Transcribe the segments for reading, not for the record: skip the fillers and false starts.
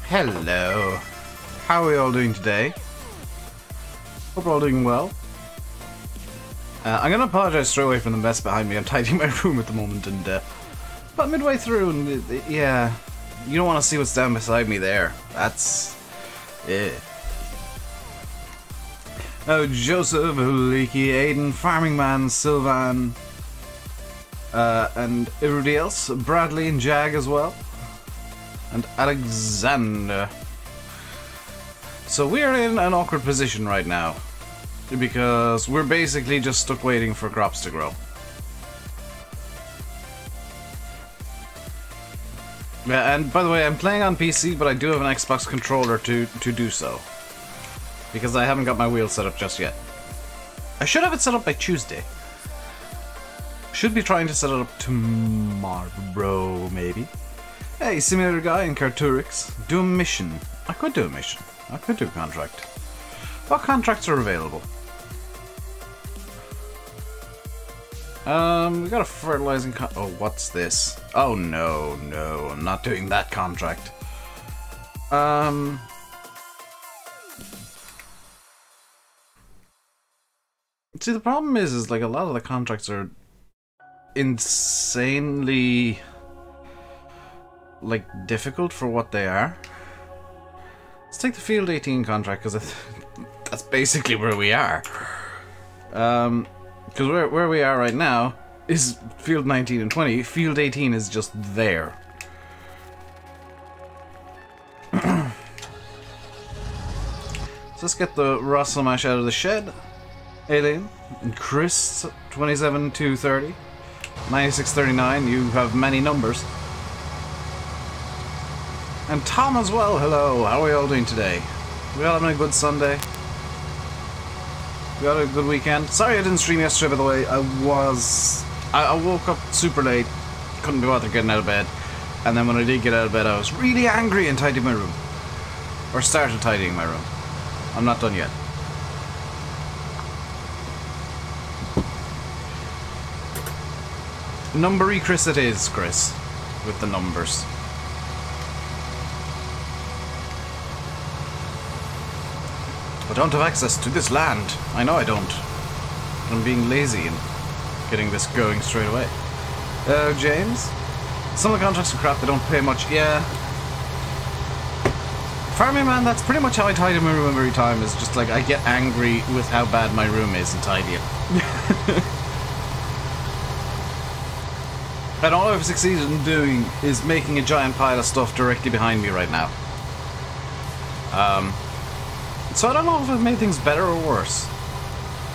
Hello. How are we all doing today? Hope we're all doing well. I'm gonna apologize straight away for the mess behind me. I'm tidying my room at the moment, and about midway through, and yeah, you don't want to see what's down beside me there. That's Oh, Joseph, Leaky, Aiden, Farming Man, Sylvan, and everybody else, Bradley and Jag as well, and Alexander. So we're in an awkward position right now, because we're basically just stuck waiting for crops to grow. Yeah, and by the way, I'm playing on PC, but I do have an Xbox controller to do so, because I haven't got my wheel set up just yet. I should have it set up by Tuesday. Should be trying to set it up tomorrow, maybe. Hey, Simulator Guy and Carturix, do a mission. I could do a mission. I could do a contract. What contracts are available? We got a fertilizing oh, what's this? Oh no, no, I'm not doing that contract. See, the problem is like a lot of the contracts are insanely like difficult for what they are. Let's take the Field 18 contract, because that's basically where we are. Because where we are right now is Field 19 and 20. Field 18 is just there. So let's get the Russell Mash out of the shed. Alien and Chris, 27-230, 9639. You have many numbers. And Tom as well, hello, how are we all doing today? We all having a good Sunday? We had a good weekend? Sorry I didn't stream yesterday, by the way. I woke up super late, couldn't be bothered getting out of bed, and then when I did get out of bed I was really angry and tidied my room. Or started tidying my room. I'm not done yet. Numbery Chris it is, Chris, with the numbers. I don't have access to this land. I know I don't. I'm being lazy and getting this going straight away. James? Some of the contracts are crap, they don't pay much. Yeah. Farming Man, that's pretty much how I tidy my room every time, is just like I get angry with how bad my room is and tidy it. And all I've succeeded in doing is making a giant pile of stuff directly behind me right now. So I don't know if I've made things better or worse.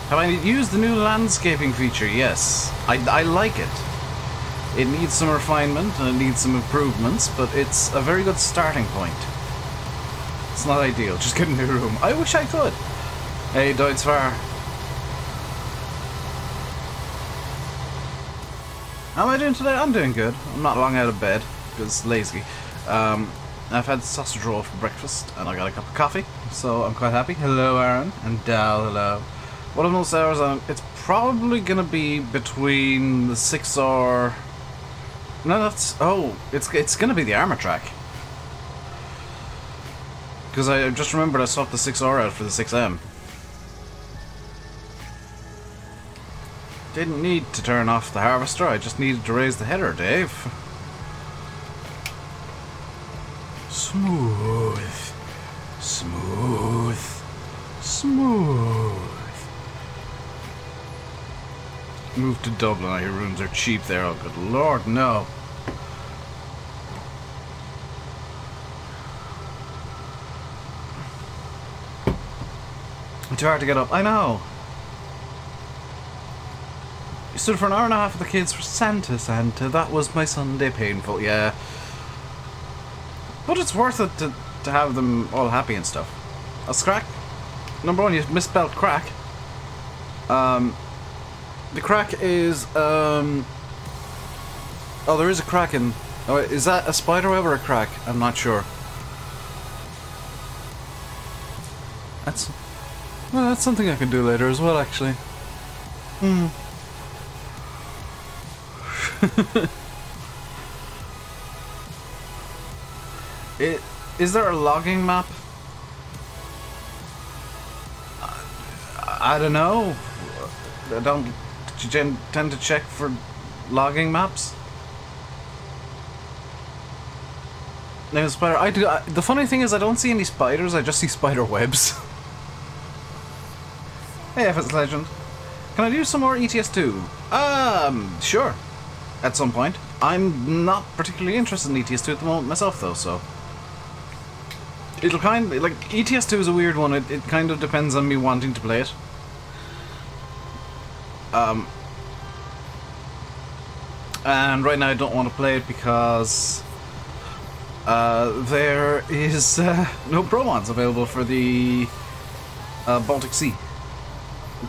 Have I used the new landscaping feature? Yes. I like it. It needs some refinement and it needs some improvements, but it's a very good starting point. It's not ideal, just get a new room. I wish I could. Hey, Deutzfar. How am I doing today? I'm doing good. I'm not long out of bed, because lazy. I've had sausage roll for breakfast, and I got a cup of coffee, so I'm quite happy. Hello, Aaron, and Dal, hello. What are those hours on? It's probably gonna be between the 6 or... No, that's... Oh, it's gonna be the armor track. Because I just remembered I swapped the 6R out for the 6M. Didn't need to turn off the harvester, I just needed to raise the header, Dave. Smooth. Smooth. Smooth. Move to Dublin, your rooms are cheap there, oh good lord, no. Too hard to get up, I know. You stood for an hour and a half with the kids for Santa, that was my Sunday painful, yeah. But it's worth it to have them all happy and stuff. That's crack. Number one, you misspelled crack. The crack is, oh, there is a crack in... Oh, is that a spider web or a crack? I'm not sure. Well, that's something I can do later as well, actually. Is there a logging map? I don't know. I don't tend to check for logging maps. Name of spider. I do. The funny thing is, I don't see any spiders. I just see spider webs. Hey, FS Legend. Can I do some more ETS2? Sure. At some point. I'm not particularly interested in ETS2 at the moment myself, though, so... It'll kind of... Like, ETS2 is a weird one. It kind of depends on me wanting to play it. And right now I don't want to play it because... there is no Pro mods available for the Baltic Sea.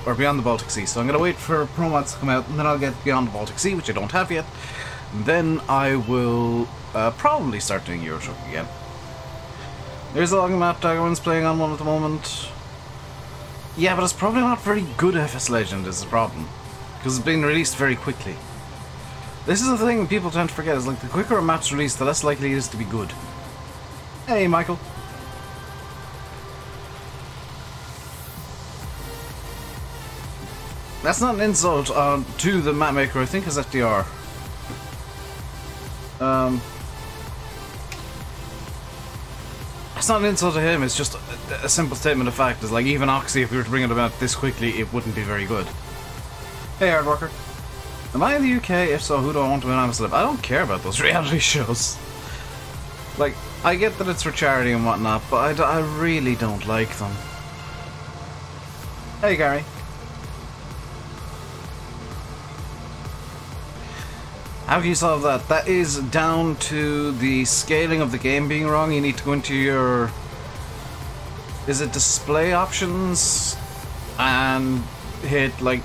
Or Beyond the Baltic Sea. So I'm going to wait for Pro mods to come out, and then I'll get Beyond the Baltic Sea, which I don't have yet. Then I will probably start doing Euro Truck again. There's a logging map. Daggerman's playing on one at the moment. Yeah, but it's probably not very good FS Legend is the problem. Because it's been released very quickly. This is the thing people tend to forget, is like the quicker a map's released, the less likely it is to be good. Hey, Michael. That's not an insult to the map maker, I think is FDR. It's not an insult to him, it's just a simple statement of fact. It's like, even Oxy, if we were to bring it about this quickly, it wouldn't be very good. Hey, Hardworker. Am I in the UK? If so, who do I want to win? I'm a celeb. I don't care about those reality shows. Like, I get that it's for charity and whatnot, but I really don't like them. Hey, Gary. How can you solve that? That is down to the scaling of the game being wrong. You need to go into your... Is it display options? And hit, like,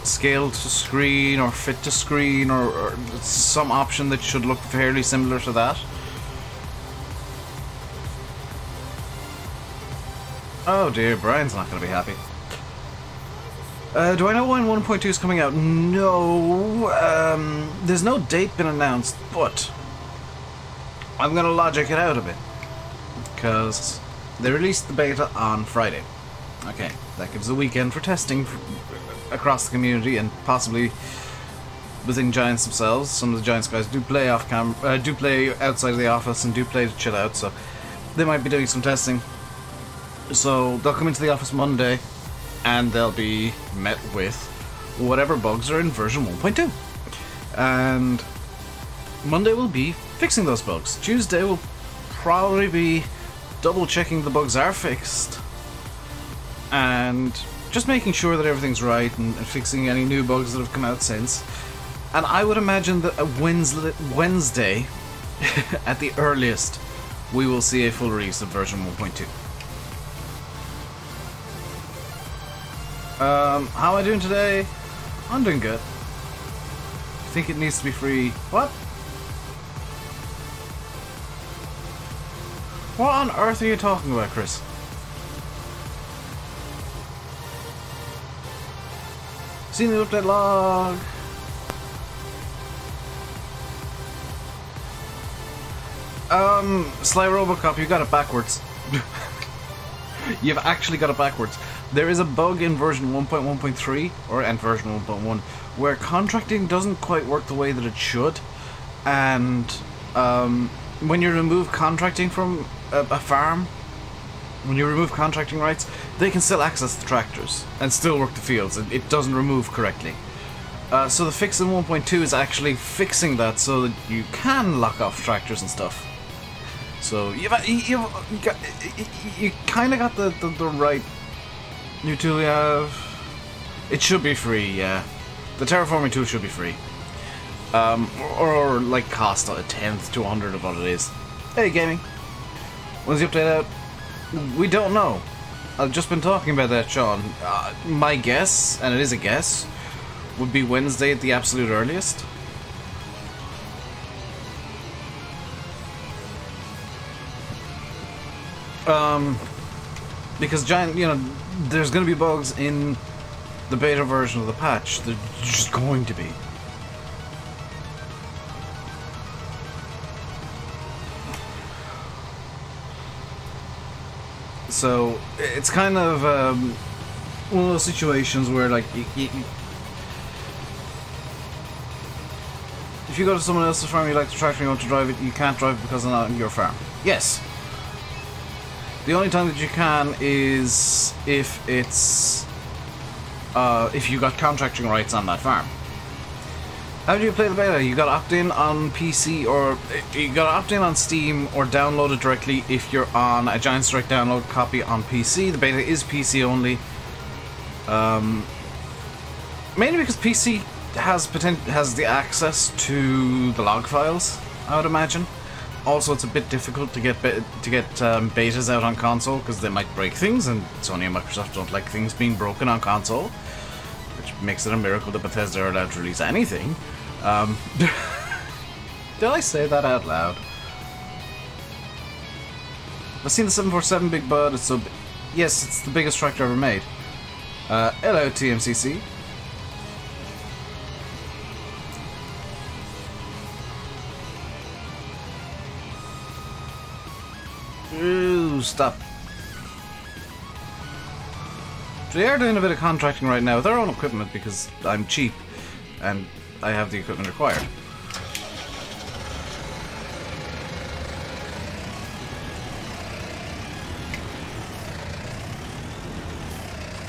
scale to screen or fit to screen or some option that should look fairly similar to that. Oh dear, Brian's not going to be happy. Do I know when 1.2 is coming out? No. There's no date been announced, but I'm going to logic it out a bit. Because they released the beta on Friday. Okay, that gives a weekend for testing across the community and possibly within Giants themselves. Some of the Giants guys do play off camera, do play outside of the office and do play to chill out, so they might be doing some testing. So they'll come into the office Monday and they'll be met with whatever bugs are in version 1.2. And Monday will be fixing those bugs. Tuesday will probably be double checking the bugs are fixed and just making sure that everything's right and fixing any new bugs that have come out since. And I would imagine that Wednesday, at the earliest, we will see a full release of version 1.2. How am I doing today? I'm doing good. I think it needs to be free. What? What on earth are you talking about, Chris? Seen the update log. Sly Robocop, you got it backwards. You've actually got it backwards. There is a bug in version 1.1.3 and version 1.1 where contracting doesn't quite work the way that it should, and when you remove contracting from a farm, when you remove contracting rights, they can still access the tractors and still work the fields. It doesn't remove correctly. So the fix in 1.2 is actually fixing that so that you can lock off tractors and stuff. So you kind of got the right new tool you have. It should be free, yeah. The terraforming tool should be free. Or like cost a tenth to 100 of what it is. Hey, gaming. When's the update out? We don't know. I've just been talking about that, Sean. My guess, and it is a guess, would be Wednesday at the absolute earliest. Because there's going to be bugs in the beta version of the patch. There's just going to be. So it's kind of one of those situations where, like, if you go to someone else's farm, you like the tractor, you want to drive it, you can't drive it because it's not on your farm. Yes. The only time that you can is if it's if you got contracting rights on that farm. How do you play the beta? You got to opt in on PC, or you got to opt in on Steam, or download it directly if you're on a Giant Strike download copy on PC. The beta is PC only. Mainly because PC has the access to the log files, I would imagine. Also, it's a bit difficult to get betas out on console because they might break things, and Sony and Microsoft don't like things being broken on console, which makes it a miracle that Bethesda are allowed to release anything. Did I say that out loud? I've seen the 747 Big Bud. It's so yes, it's the biggest tractor ever made. Hello, TMCC. Ooh, stop. So they are doing a bit of contracting right now with their own equipment because I'm cheap and I have the equipment required.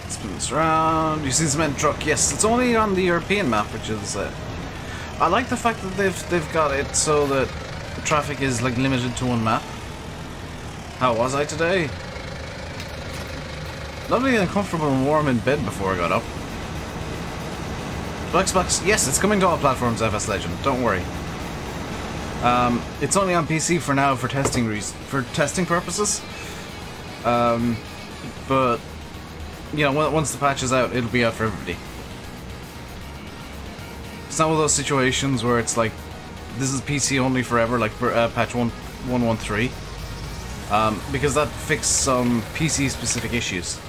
Spin this around. You see the cement truck? Yes, it's only on the European map, which is. I like the fact that they've got it so that the traffic is like limited to one map. How was I today? Lovely and comfortable and warm in bed before I got up. Xbox, yes, it's coming to all platforms, FS Legend, don't worry. It's only on PC for now for testing purposes. But you know, once the patch is out, it'll be out for everybody. It's not one of those situations where it's like this is PC only forever, like patch 1.1.13. Because that fixed some PC specific issues.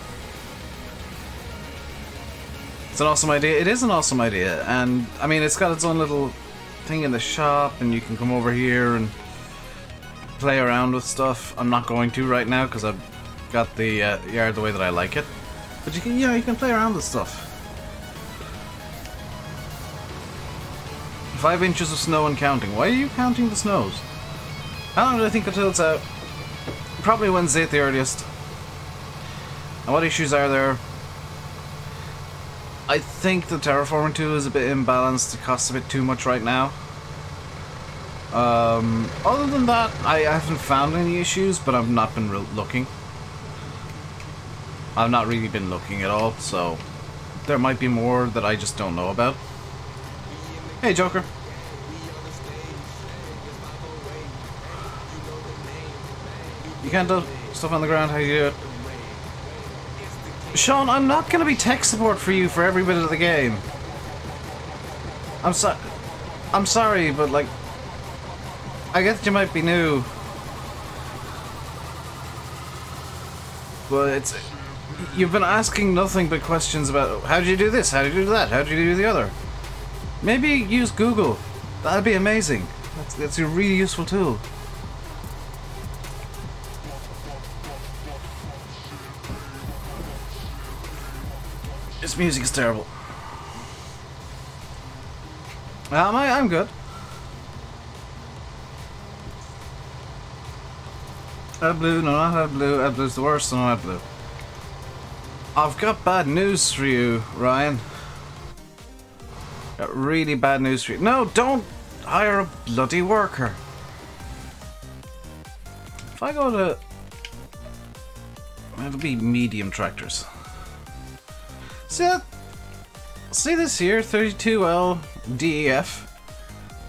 It's an awesome idea. It is an awesome idea, and I mean, it's got its own little thing in the shop, and you can come over here and play around with stuff. I'm not going to right now because I've got the yard the way that I like it. But you can, you can play around with stuff. 5 inches of snow and counting. Why are you counting the snows? How long do I think until it's out? Probably Wednesday at the earliest. And what issues are there? I think the terraforming tool is a bit imbalanced. It costs a bit too much right now. Other than that, I haven't found any issues, but I've not been looking. I've not really been looking at all, so there might be more that I just don't know about. Hey, Joker. You can't do stuff on the ground, how you do it? Sean, I'm not going to be tech support for you for every bit of the game. I'm sorry, but like, I get that you might be new. But it's, you've been asking nothing but questions about how did you do this, how did you do that, how did you do the other. Maybe use Google. That'd be amazing. That's a really useful tool. This music is terrible. I'm good. AdBlue, no, not AdBlue. AdBlue's the worst, no, AdBlue. I've got bad news for you, Ryan. Got really bad news for you. No, don't hire a bloody worker. If I go to... It'll be medium tractors. See this here, 32L DEF.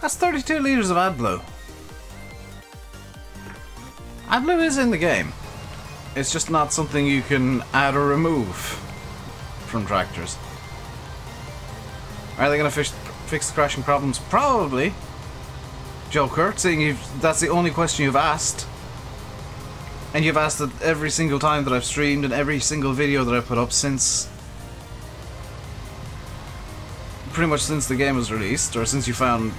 That's 32 liters of AdBlue. AdBlue is in the game. It's just not something you can add or remove from tractors. Are they going to fix the crashing problems? Probably. Joker, seeing that's the only question you've asked. And you've asked it every single time that I've streamed and every single video that I've put up since... pretty much since the game was released, or since you found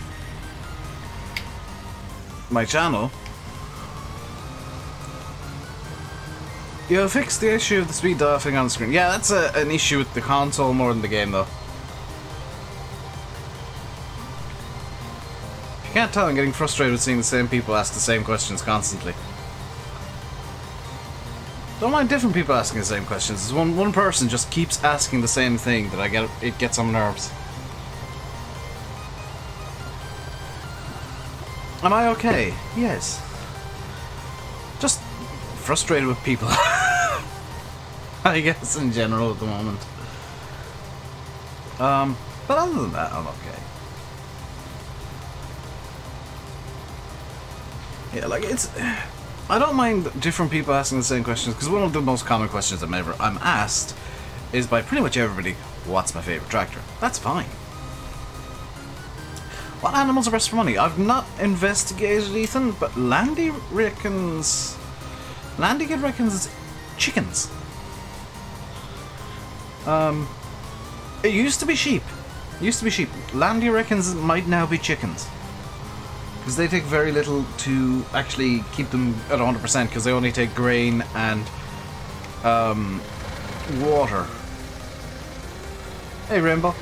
my channel. You fixed the issue of the speed dofting on the screen. Yeah, that's an issue with the console more than the game, though. You can't tell I'm getting frustrated with seeing the same people ask the same questions constantly. Don't mind different people asking the same questions. It's one person just keeps asking the same thing that it gets on nerves. Am I okay? Yes. Just frustrated with people. I guess in general at the moment. But other than that, I'm okay. Yeah, like it's... I don't mind different people asking the same questions, because one of the most common questions I'm asked is by pretty much everybody, what's my favourite tractor? That's fine. What animals are best for money? I've not investigated, Ethan, but Landy reckons it's chickens. It used to be sheep. Landy reckons it might now be chickens. Because they take very little to actually keep them at 100%, because they only take grain and water. Hey, Rainbow.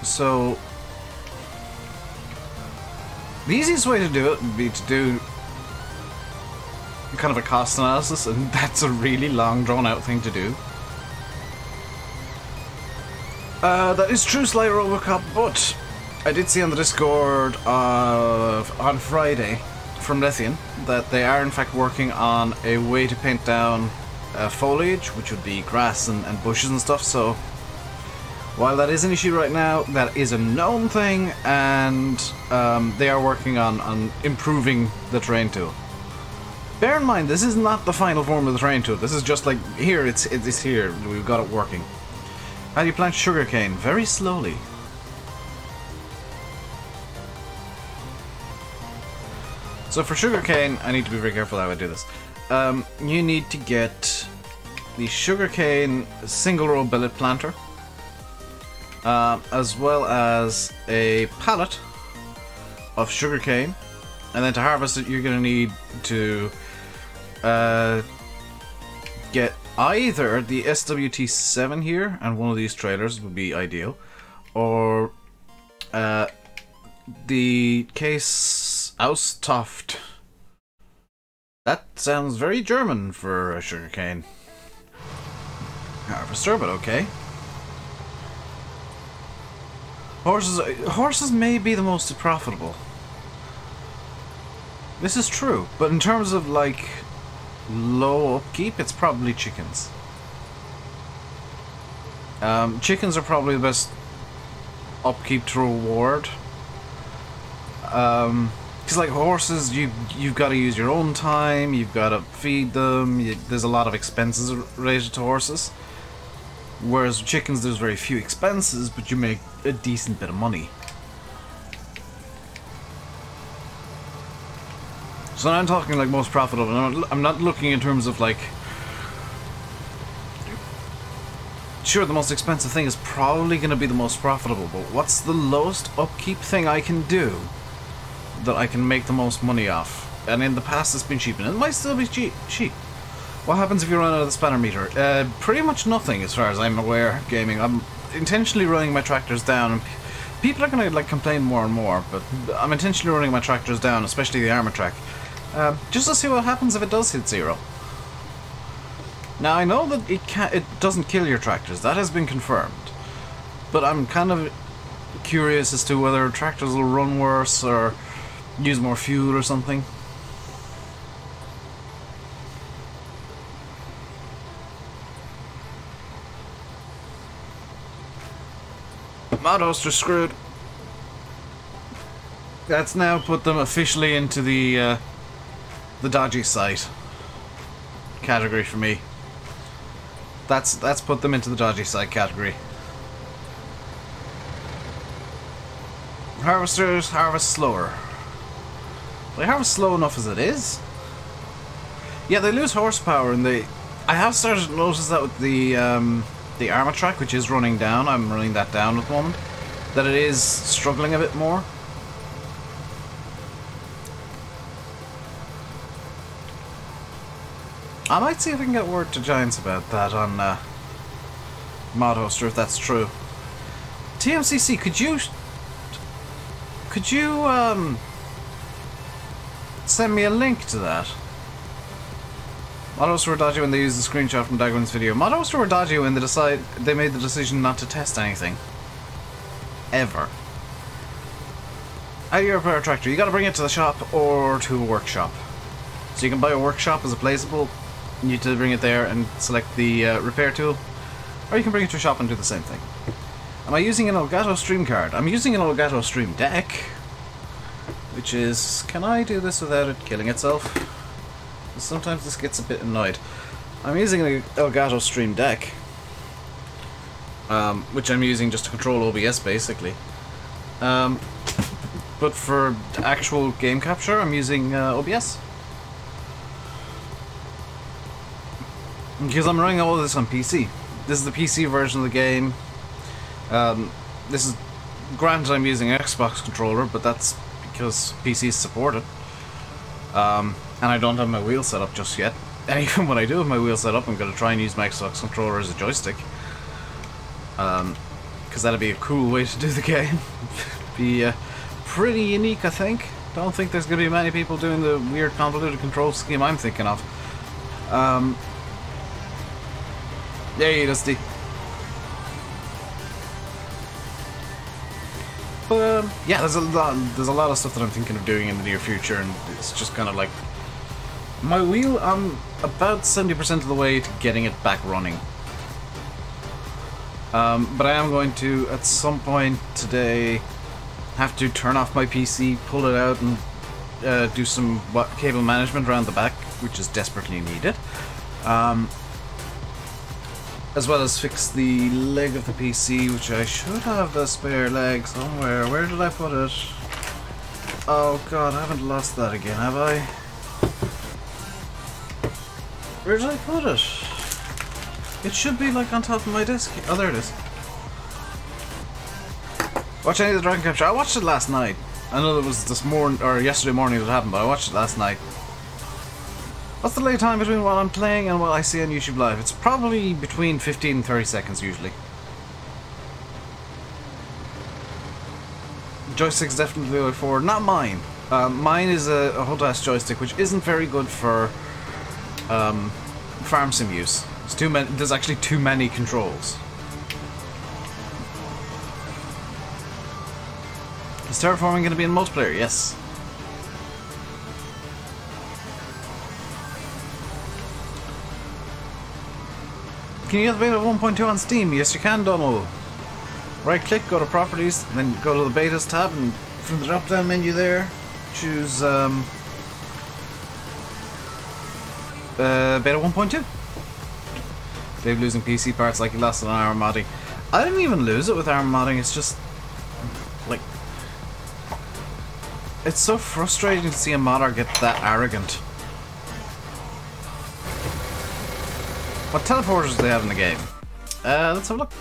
So, the easiest way to do it would be to do kind of a cost analysis, and that's a really long, drawn-out thing to do. That is true, Sly Robocop, but I did see on the Discord on Friday from Lethian that they are in fact working on a way to paint down foliage, which would be grass and bushes and stuff, so while that is an issue right now, that is a known thing, and they are working on improving the terrain tool. Bear in mind, this is not the final form of the terrain tool, this is just like, here, it's here, we've got it working. How do you plant sugarcane? Very slowly. So for sugarcane, I need to be very careful how I do this. You need to get the sugarcane single row billet planter, as well as a pallet of sugarcane, and then to harvest it, you're going to need to get either the SWT7 here, and one of these trailers would be ideal, or the Case Austoft. That sounds very German for a sugarcane harvester, but okay. Horses may be the most profitable. This is true, but in terms of like low upkeep, it's probably chickens. Chickens are probably the best upkeep to reward. Because like horses, you've got to use your own time, you've got to feed them, there's a lot of expenses related to horses. Whereas with chickens, there's very few expenses, but you make a decent bit of money. So now I'm talking like most profitable. I'm not looking in terms of like... Sure, the most expensive thing is probably going to be the most profitable, but what's the lowest upkeep thing I can do that I can make the most money off? And in the past it's been cheap, and it might still be cheap. What happens if you run out of the spanner meter? Pretty much nothing as far as I'm aware, gaming. I'm intentionally running my tractors down, and people are going to like complain more and more, but I'm intentionally running my tractors down, especially the armor track, just to see what happens if it does hit 0. Now I know that it doesn't kill your tractors, that has been confirmed, but I'm kind of curious as to whether tractors will run worse or use more fuel or something. Mod hosts are screwed. That's now put them officially into the dodgy site category for me. That's put them into the dodgy site category. Harvesters harvest slower. They harvest slow enough as it is. Yeah, they lose horsepower, and I have started to notice that with the armor track, which is running down. I'm running that down at the moment. That it is struggling a bit more. I might see if I can get word to Giants about that on Mod Hoster, if that's true. TMCC, could you send me a link to that? Mod Hoster were dodgy when they used the screenshot from Dagwin's video. Mod Hoster were dodgy when they made the decision not to test anything. Ever. How do you repair a tractor? You gotta bring it to the shop or to a workshop. So you can buy a workshop as a placeable. You need to bring it there and select the repair tool. Or you can bring it to a shop and do the same thing. Am I using an Elgato Stream card? I'm using an Elgato Stream Deck. Which is... Can I do this without it killing itself? Sometimes this gets a bit annoyed. I'm using an Elgato Stream Deck. Which I'm using just to control OBS basically. But for actual game capture, I'm using OBS. Because I'm running all of this on PC. This is the PC version of the game. This is... Granted, I'm using an Xbox controller, but that's because PCs support it. And I don't have my wheel set up just yet. And even when I do have my wheel set up, I'm going to try and use my Xbox controller as a joystick. Because that'd be a cool way to do the game. Be pretty unique, I think. Don't think there's going to be many people doing the weird convoluted control scheme I'm thinking of. There you go, Steve. But yeah, there's a lot of stuff that I'm thinking of doing in the near future, and it's just kind of like my wheel. I'm about 70% of the way to getting it back running. But I am going to, at some point today, have to turn off my PC, pull it out, and do some cable management around the back, which is desperately needed. As well as fix the leg of the PC, which I should have the spare leg somewhere. Where did I put it? Oh god, I haven't lost that again, have I? Where did I put it? It should be like on top of my desk. Oh, there it is. Watch any of the Dragon Capture. I watched it last night. I know it was this morning or yesterday morning that happened, but I watched it last night. What's the delay time between what I'm playing and what I see on YouTube Live? It's probably between 15 and 30 seconds usually. Joystick's definitely the way forward. Not mine. Mine is a HUD-ass joystick, which isn't very good for farm sim use. It's too many. There's actually too many controls. Is terraforming going to be in multiplayer? Yes. Can you get the beta 1.2 on Steam? Yes, you can, Donald. Right click, go to properties, and then go to the betas tab, and from the drop down menu there, choose beta 1.2. Dave losing PC parts like he lost it on armor modding. I didn't even lose it with armor modding, it's just like it's so frustrating to see a modder get that arrogant. What teleporters do they have in the game? Let's have a look.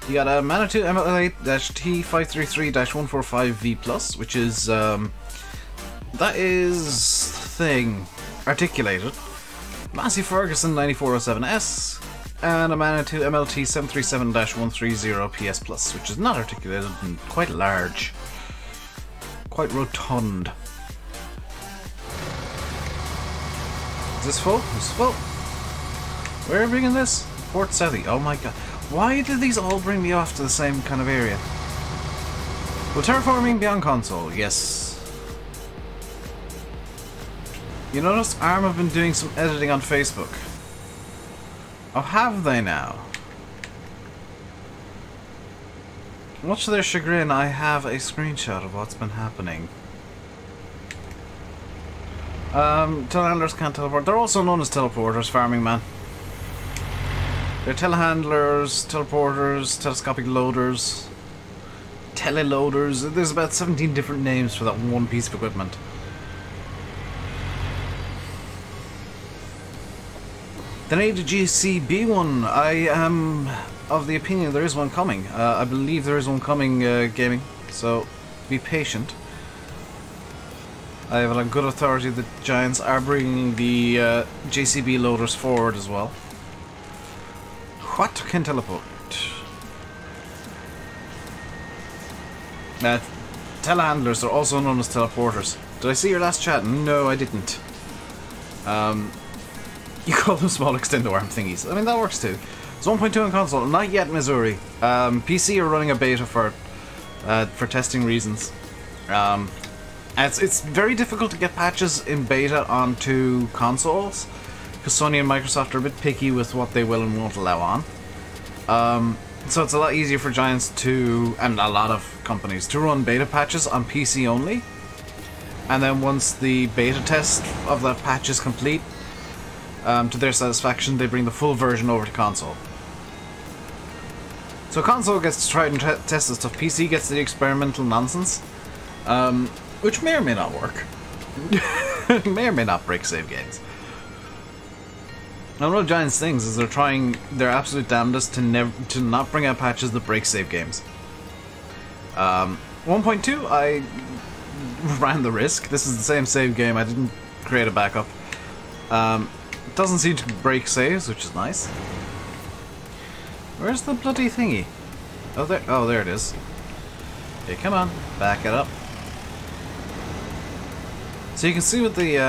You got a Manitou ML8-T533-145V+, which is that is thing articulated. Massey Ferguson 9407S, and a Manitou MLT737-130PS+, which is not articulated and quite large, quite rotund. Is this full? Is this full? Where are we bringing this? Port Southie. Oh my god. Why did these all bring me off to the same kind of area? Will terraforming be on console? Yes. You notice ARM have been doing some editing on Facebook. Oh, have they now? Much to their chagrin, I have a screenshot of what's been happening. Telehandlers can't teleport. They're also known as teleporters, farming man. They're telehandlers, teleporters, telescopic loaders, teleloaders. There's about 17 different names for that one piece of equipment. The native GCB one, I am of the opinion there is one coming. I believe there is one coming, gaming, so be patient. I have it on good authority that Giants are bringing the JCB loaders forward as well. What can teleport? Telehandlers are also known as teleporters. Did I see your last chat? No, I didn't. You call them small extendo arm thingies. I mean, that works too. It's 1.2 on console. Not yet, Missouri. PC are running a beta for testing reasons. It's very difficult to get patches in beta onto consoles because Sony and Microsoft are a bit picky with what they will and won't allow on. So it's a lot easier for Giants to, and a lot of companies, to run beta patches on PC only. And then once the beta test of that patch is complete, to their satisfaction, they bring the full version over to console. So console gets to try and test the stuff. PC gets the experimental nonsense, which may or may not work. May or may not break save games. Now, one of Giants' things is they're trying their absolute damnedest to not bring out patches that break save games. 1.2, I ran the risk. This is the same save game. I didn't create a backup. It doesn't seem to break saves, which is nice. Where's the bloody thingy? Oh, there. Oh, there it is. Okay, come on, back it up. So you can see with the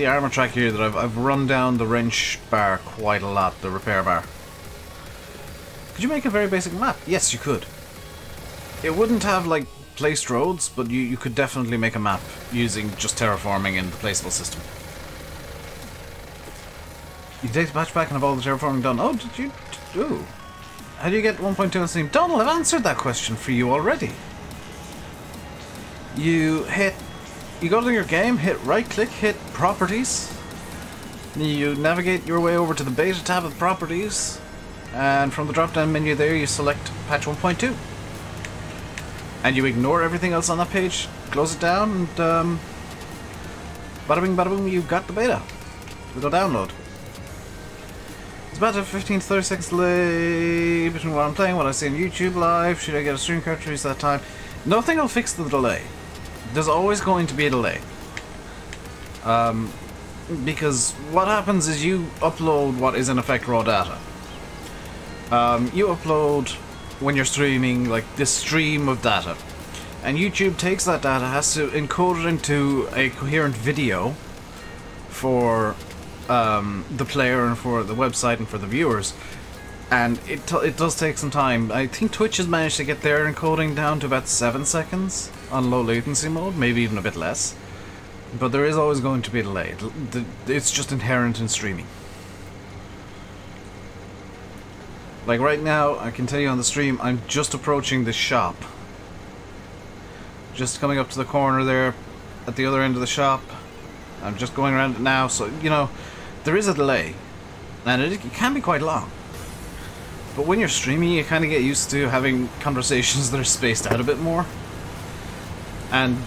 armor track here that I've run down the wrench bar quite a lot, the repair bar. Could you make a very basic map? Yes, you could. It wouldn't have like placed roads, but you could definitely make a map using just terraforming in the placeable system. You take the patch back and have all the terraforming done. Oh, did you? Ooh. How do you get 1.2 on Steam? Donald, I've answered that question for you already. You go to your game, hit right click, hit properties. You navigate your way over to the beta tab of properties, and from the drop down menu there you select patch 1.2. And you ignore everything else on that page, close it down, and bada bing bada boom, you've got the beta. It'll download. It's about a 15 to 30 seconds delay between what I'm playing, what I see on YouTube live. Should I get a stream cartridge that time? Nothing will fix the delay. There's always going to be a delay. Because what happens is you upload what is in effect raw data. You upload, when you're streaming, like this stream of data. And YouTube takes that data, has to encode it into a coherent video for the player and for the website and for the viewers. And it does take some time. I think Twitch has managed to get their encoding down to about 7 seconds on low latency mode, maybe even a bit less. But there is always going to be a delay. It's just inherent in streaming. Like right now, I can tell you on the stream, I'm just approaching the shop. Just coming up to the corner there, at the other end of the shop. I'm just going around it now, so, you know, there is a delay. And it can be quite long. But when you're streaming, you kind of get used to having conversations that are spaced out a bit more. And,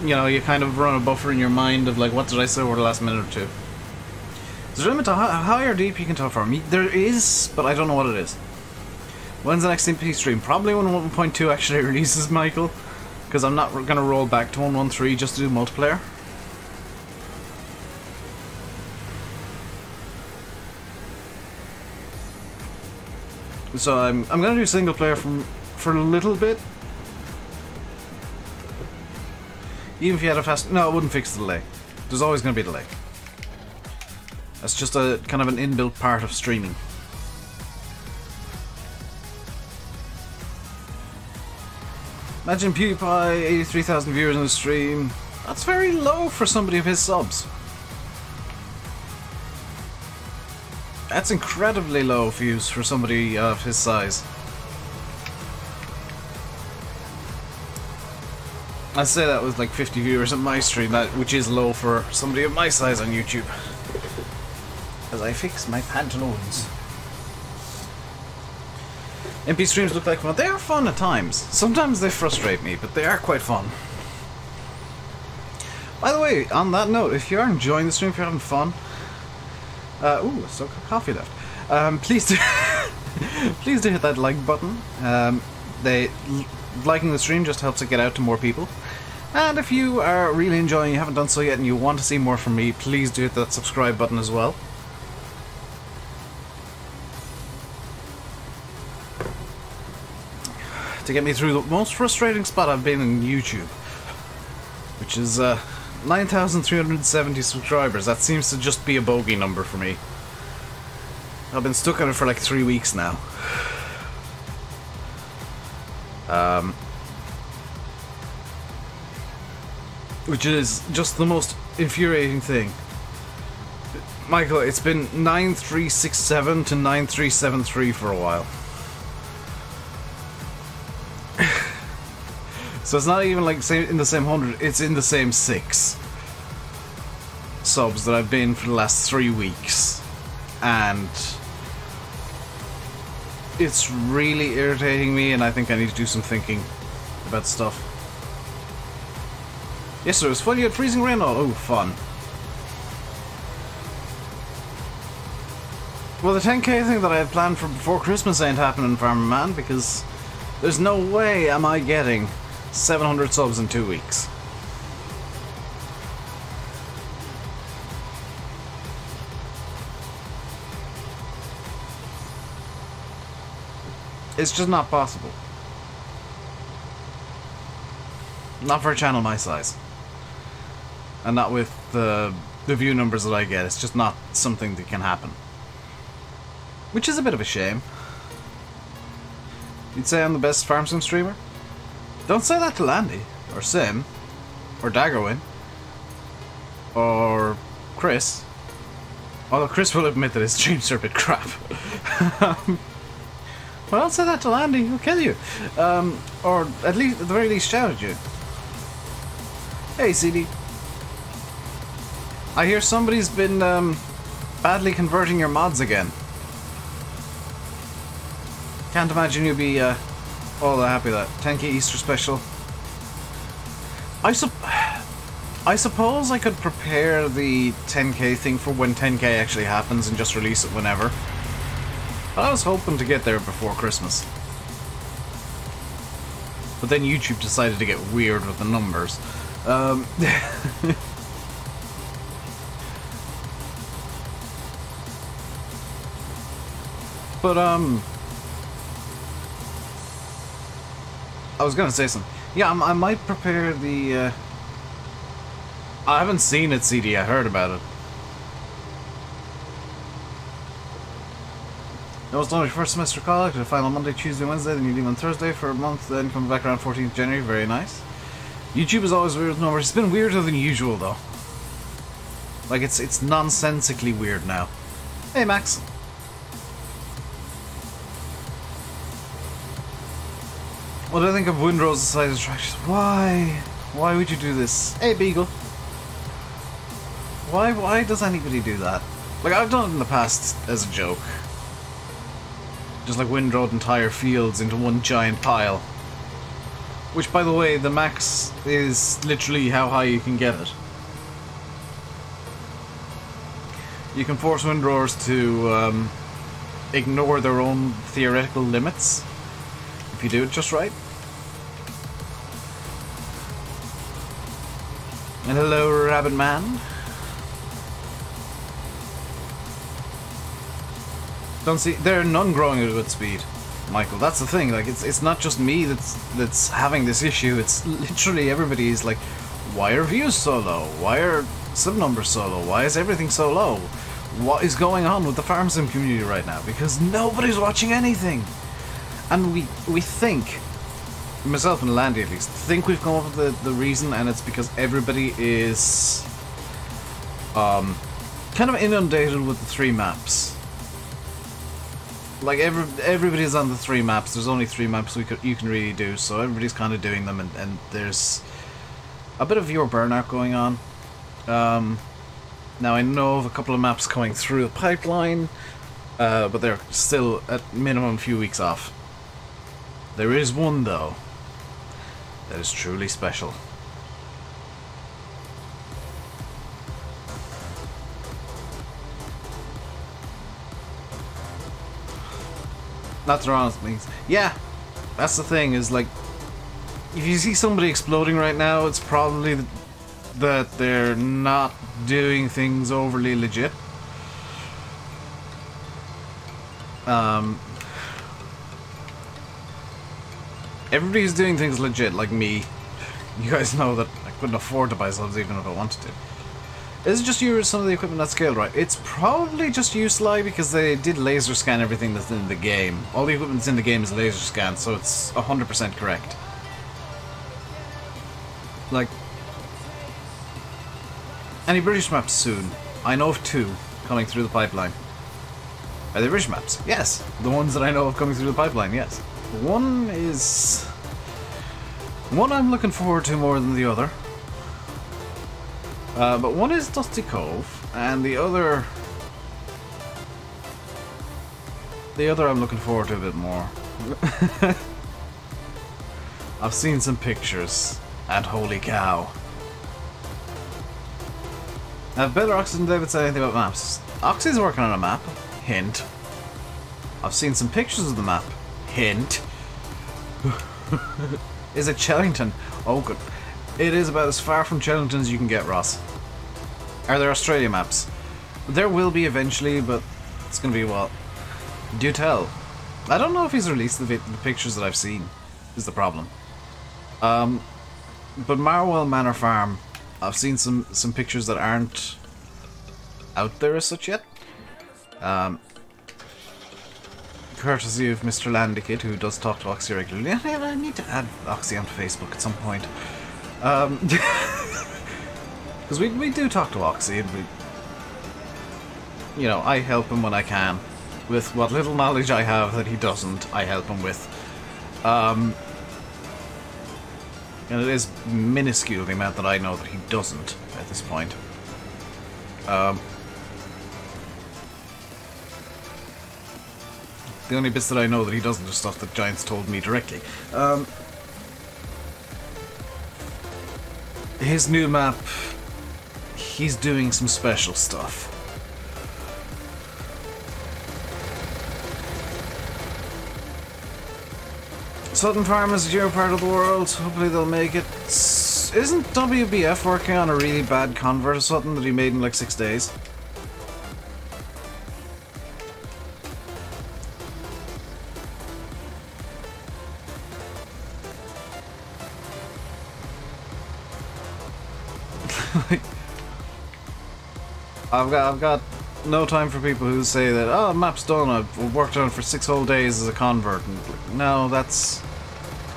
you know, you kind of run a buffer in your mind of, like, what did I say over the last minute or two? Is there a limit to how high or deep you can talk from? There is, but I don't know what it is. When's the next MP stream? Probably when 1.2 actually releases, Michael. Because I'm not going to roll back to 1.13 just to do multiplayer. So I'm going to do single player for a little bit. Even if you had a fast... No, it wouldn't fix the delay. There's always going to be a delay. That's just a kind of an inbuilt part of streaming. Imagine PewDiePie, 83,000 viewers on the stream. That's very low for somebody of his subs. That's incredibly low views for somebody of his size. I'd say that was like 50 viewers on my stream, which is low for somebody of my size on YouTube. As I fix my pantaloons. MP streams look like fun. They are fun at times. Sometimes they frustrate me, but they are quite fun. By the way, on that note, if you are enjoying the stream, if you're having fun, ooh, still got coffee left. Please do, please do hit that like button. Liking the stream just helps it get out to more people. And if you are really enjoying, you haven't done so yet, and you want to see more from me, please do hit that subscribe button as well. To get me through the most frustrating spot I've been in YouTube, which is 9,370 subscribers. That seems to just be a bogey number for me. I've been stuck on it for like 3 weeks now. Which is just the most infuriating thing. Michael, it's been 9367 to 9373 for a while. So it's not even like in the same 100, it's in the same 6 subs that I've been for the last 3 weeks. And it's really irritating me, and I think I need to do some thinking about stuff. Yesterday was fun, you had freezing rain. Oh, fun. Well, the 10k thing that I had planned for before Christmas ain't happening, Farmer Man, because there's no way am I getting 700 subs in 2 weeks. It's just not possible. Not for a channel my size. And not with the view numbers that I get. It's just not something that can happen. Which is a bit of a shame. You'd say I'm the best farm sim streamer? Don't say that to Landy, or Sim, or Daggerwin, or Chris. Although Chris will admit that his streams are a bit crap. Well, don't say that to Landy, he'll kill you. Or at the very least shout at you. Hey, CD. I hear somebody's been badly converting your mods again. Can't imagine you'd be all that happy with that. 10k Easter special. I suppose I could prepare the 10k thing for when 10k actually happens and just release it whenever. But I was hoping to get there before Christmas. But then YouTube decided to get weird with the numbers. But I was gonna say something. Yeah, I might prepare the I haven't seen it, CD. I heard about it. No, it's done your first semester college. The final Monday, Tuesday, Wednesday. Then you leave on Thursday for a month. Then come back around 14th January. Very nice. YouTube is always weird with numbers. It's been weirder than usual though. Like it's nonsensically weird now. Hey, Max. What do I think of Windrow's side attractions? Why? Why would you do this? Hey, Beagle. Why does anybody do that? Like, I've done it in the past as a joke. Just like windrowed entire fields into one giant pile. Which, by the way, the max is literally how high you can get it. You can force windrowers to ignore their own theoretical limits. If you do it just right. And hello, Rabbit Man. Don't see, there are none growing at a good speed, Michael. That's the thing. Like, it's not just me that's having this issue. It's literally everybody is like, why are views so low? Why are sub numbers so low? Why is everything so low? What is going on with the farm sim community right now? Because nobody's watching anything. And we think, myself and Landy at least, think we've come up with the reason, and it's because everybody is kind of inundated with the 3 maps. Like everybody's on the 3 maps. There's only 3 maps you can really do, so everybody's kind of doing them, and there's a bit of viewer burnout going on. Now I know of a couple of maps coming through the pipeline, but they're still at minimum a few weeks off. There is one, though, that is truly special. Not the honest things. Yeah, that's the thing, is like, if you see somebody exploding right now, it's probably that they're not doing things overly legit. Everybody's doing things legit, like me. You guys know that I couldn't afford to buy subs even if I wanted to. Is it just you or some of the equipment not scaled right? It's probably just you, Sly, because they did laser scan everything that's in the game. All the equipment that's in the game is laser scanned, so it's 100% correct. Like, any British maps soon? I know of 2 coming through the pipeline. Are they British maps? Yes. The ones that I know of coming through the pipeline, yes. One I'm looking forward to more than the other. But one is Dusty Cove, and the other I'm looking forward to a bit more. I've seen some pictures, and holy cow. Have better Oxy than David said anything about maps? Oxy's working on a map. Hint. I've seen some pictures of the map. Hint. Is it Chellington? Oh, good. It is about as far from Chellington as you can get, Ross. Are there Australia maps? There will be eventually, but it's going to be what? Do tell. I don't know if he's released the pictures that I've seen, is the problem. But Marwell Manor Farm, I've seen some pictures that aren't out there as such yet. Courtesy of Mr. Landikid, who does talk to Oxy regularly. I need to add Oxy onto Facebook at some point. Because we do talk to Oxy, and you know, I help him when I can. With what little knowledge I have that he doesn't, I help him with. And it is minuscule, the amount that I know that he doesn't at this point. The only bits that I know that he doesn't is stuff that Giants told me directly. His new map, he's doing some special stuff. Sutton Farm is a zero part of the world. Hopefully they'll make it. Isn't WBF working on a really bad convert of Sutton that he made in like 6 days? I've got no time for people who say that, oh, map's done, I've worked on it for 6 whole days as a convert. And no, that's...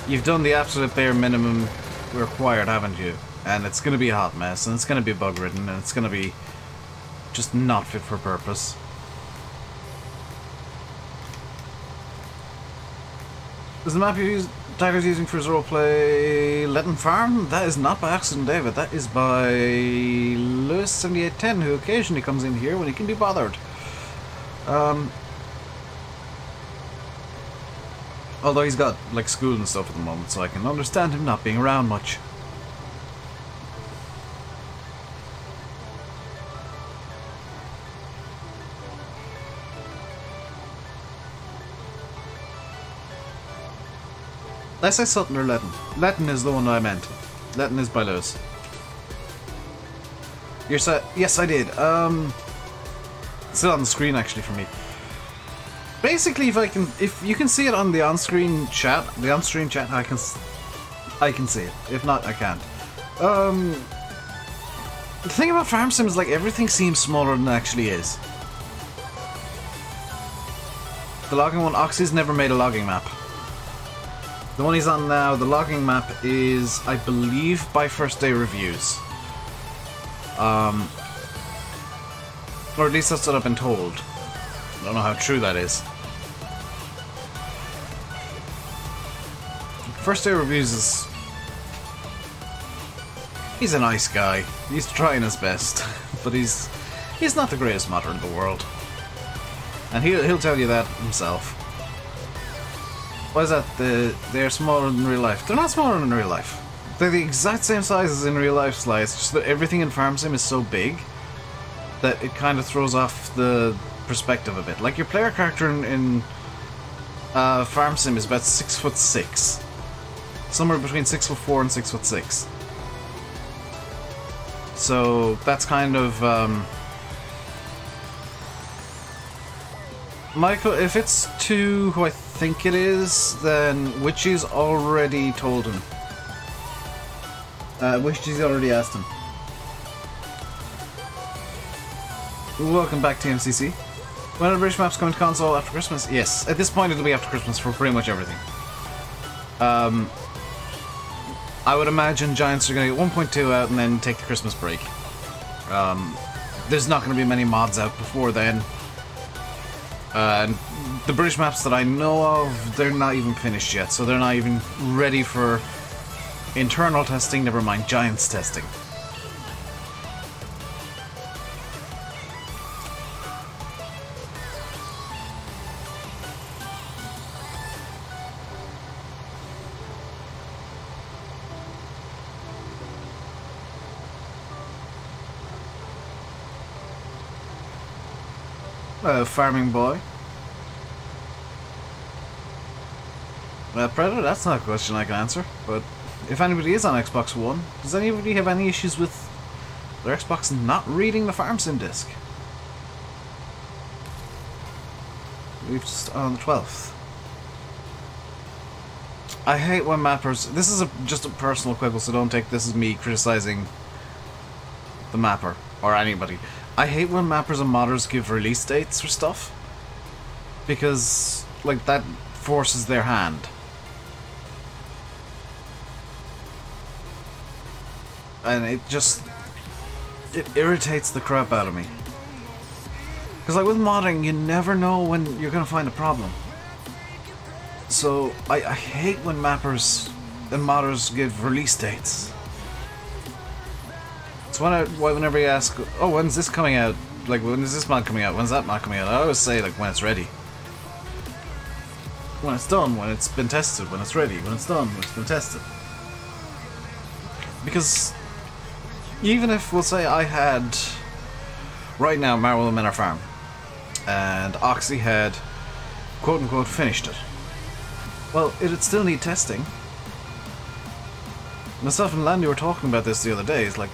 You've done the absolute bare minimum required, haven't you? And it's going to be a hot mess, and it's going to be bug-ridden, and it's going to be just not fit for purpose. Is the map Tiger's using for his roleplay Letton Farm? That is not by accident, David. That is by Lewis7810, who occasionally comes in here when he can be bothered. Although he's got like school and stuff at the moment, so I can understand him not being around much. Did I say Sutton or Letton? Letton is the one I meant. Letton is by Lewis. You're set? Yes, I did. It's still on the screen actually for me. Basically, if you can see it on the on-screen chat, I can see it. If not, I can't. The thing about Farm Sim is like everything seems smaller than it actually is. The logging one, Oxy's never made a logging map. The one he's on now, the logging map is, I believe, by first day reviews. Or at least that's what I've been told. I don't know how true that is. First day reviews is... He's a nice guy. He's trying his best. But he's not the greatest modder in the world. And he'll tell you that himself. Why is that? They're smaller than real life. They're not smaller than real life. They're the exact same size as in real life, Sly. It's just that everything in Farm Sim is so big that it kind of throws off the perspective a bit. Like your player character in Farm Sim is about 6'6". somewhere between 6'4" and 6'6". So that's kind of Michael. If it's 2, who I think it is, then Witchy's already told him. Witchy's already asked him. Welcome back to MCC. When are British maps coming to console after Christmas? Yes, at this point it'll be after Christmas for pretty much everything. I would imagine Giants are going to get 1.2 out and then take the Christmas break. There's not going to be many mods out before then. And the British maps that I know of, they're not even finished yet, so they're not even ready for internal testing, never mind Giants testing. Farming boy. Predator, that's not a question I can answer, but if anybody is on Xbox One, does anybody have any issues with their Xbox not reading the farm sim disc? We've just on the 12th. I hate when mappers... This is just a personal quibble, so don't take this as me criticizing the mapper, or anybody. I hate when mappers and modders give release dates for stuff, because, like, that forces their hand. And it irritates the crap out of me. Because, like, with modding, you never know when you're going to find a problem. So, I hate when mappers and modders give release dates. So whenever you ask, oh, when's this coming out? Like, when is this mod coming out? When's that mod coming out? I always say, like, when it's ready. When it's done, when it's been tested, when it's ready, when it's done, when it's been tested. Because even if, we'll say I had, right now, Marvel and Manor Farm, and Oxy had, quote-unquote, finished it. Well, it'd still need testing. Myself and Landy were talking about this the other day. It's like,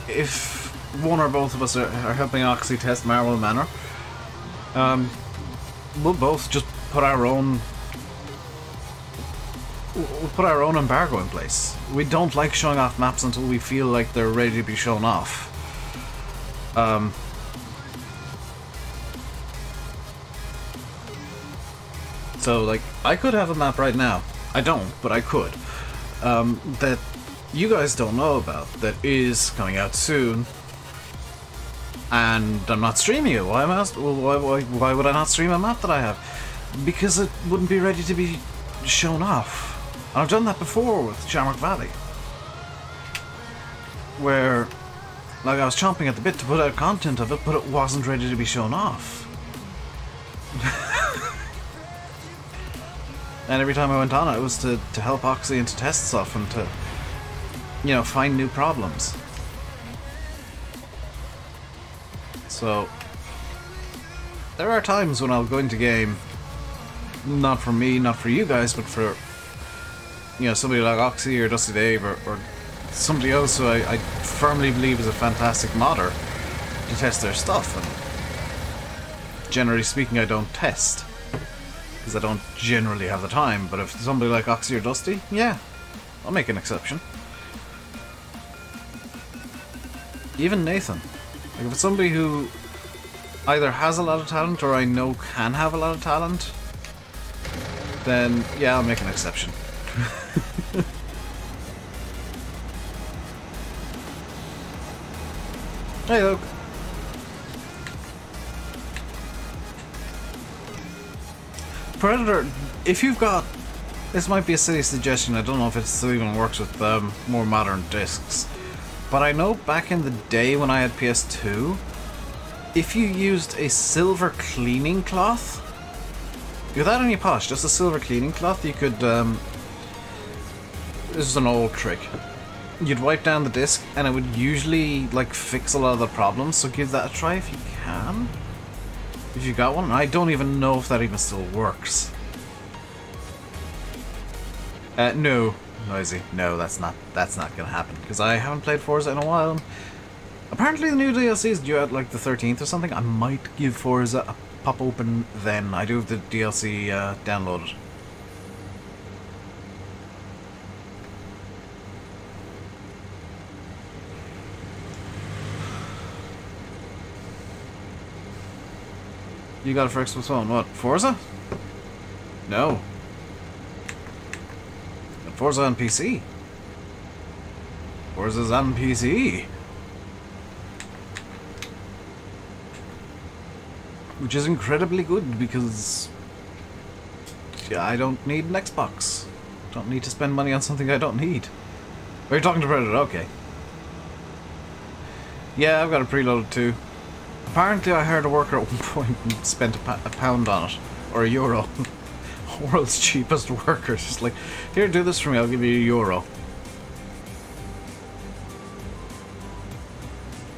if one or both of us are helping Oxy test Marvel Manor, we'll both just put our own embargo in place. We don't like showing off maps until we feel like they're ready to be shown off. So, like, I could have a map right now. I don't, but I could. That you guys don't know about, that is coming out soon, and I'm not streaming it. Why would I not stream a map that I have? Because it wouldn't be ready to be shown off. And I've done that before with Shamrock Valley, where, like, I was chomping at the bit to put out content of it, but it wasn't ready to be shown off. And every time I went on it was to help Oxy and to test stuff and to, you know, find new problems. So, there are times when I'll go into game, not for me, not for you guys, but for, you know, somebody like Oxy or Dusty Dave or somebody else who I firmly believe is a fantastic modder, to test their stuff. And generally speaking, I don't test, because I don't generally have the time. But if somebody like Oxy or Dusty, yeah, I'll make an exception. Even Nathan. Like, if it's somebody who either has a lot of talent or I know can have a lot of talent, then yeah, I'll make an exception. Hey, look. Predator, if you've got... This might be a silly suggestion, I don't know if it still even works with more modern discs. But I know back in the day when I had PS2, if you used a silver cleaning cloth, without any polish, just a silver cleaning cloth, you could, this is an old trick. You'd wipe down the disc and it would usually, like, fix a lot of the problems, so give that a try if you can. If you got one. I don't even know if that even still works. No, Noisy. No, that's not gonna happen because I haven't played Forza in a while. Apparently the new DLC is due out like the 13th or something. I might give Forza a pop open then. I do have the DLC downloaded. You got it for Xbox One. What? Forza? No. Forza on PC. Forza's on PC. Which is incredibly good because yeah, I don't need an Xbox. Don't need to spend money on something I don't need. Oh, you're talking to Predator, okay. Yeah, I've got it preloaded too. Apparently I heard a worker at one point spent a pound on it. Or a euro. World's cheapest worker. Just like, here, do this for me, I'll give you a euro.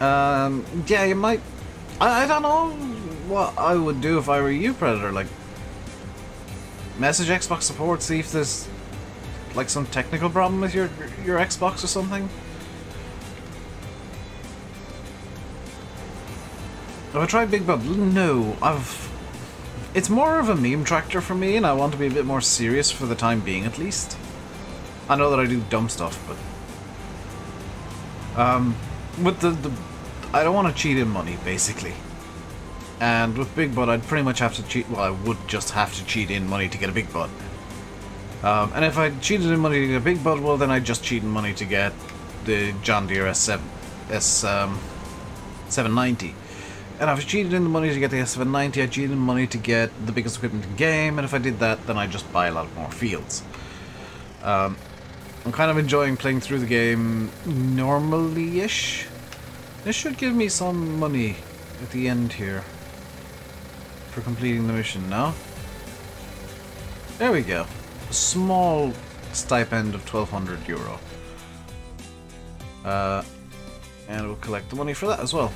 Yeah, you might... I don't know what I would do if I were you, Predator. Like, message Xbox support, see if there's like some technical problem with your Xbox or something. Have I tried Big Bud? No, it's more of a meme tractor for me, and I want to be a bit more serious for the time being, at least. I know that I do dumb stuff, but with the I don't want to cheat in money, basically. And with Big Bud, I'd pretty much have to cheat. Well, I would just have to cheat in money to get a Big Bud. And if I cheated in money to get a Big Bud, well, then I'd just cheat in money to get the John Deere S790. And if I cheated in the money to get the S790, I cheated in money to get the biggest equipment in the game, and if I did that, then I'd just buy a lot more fields. I'm kind of enjoying playing through the game normally-ish. This should give me some money at the end here for completing the mission, no? There we go. A small stipend of €1,200. And we'll collect the money for that as well.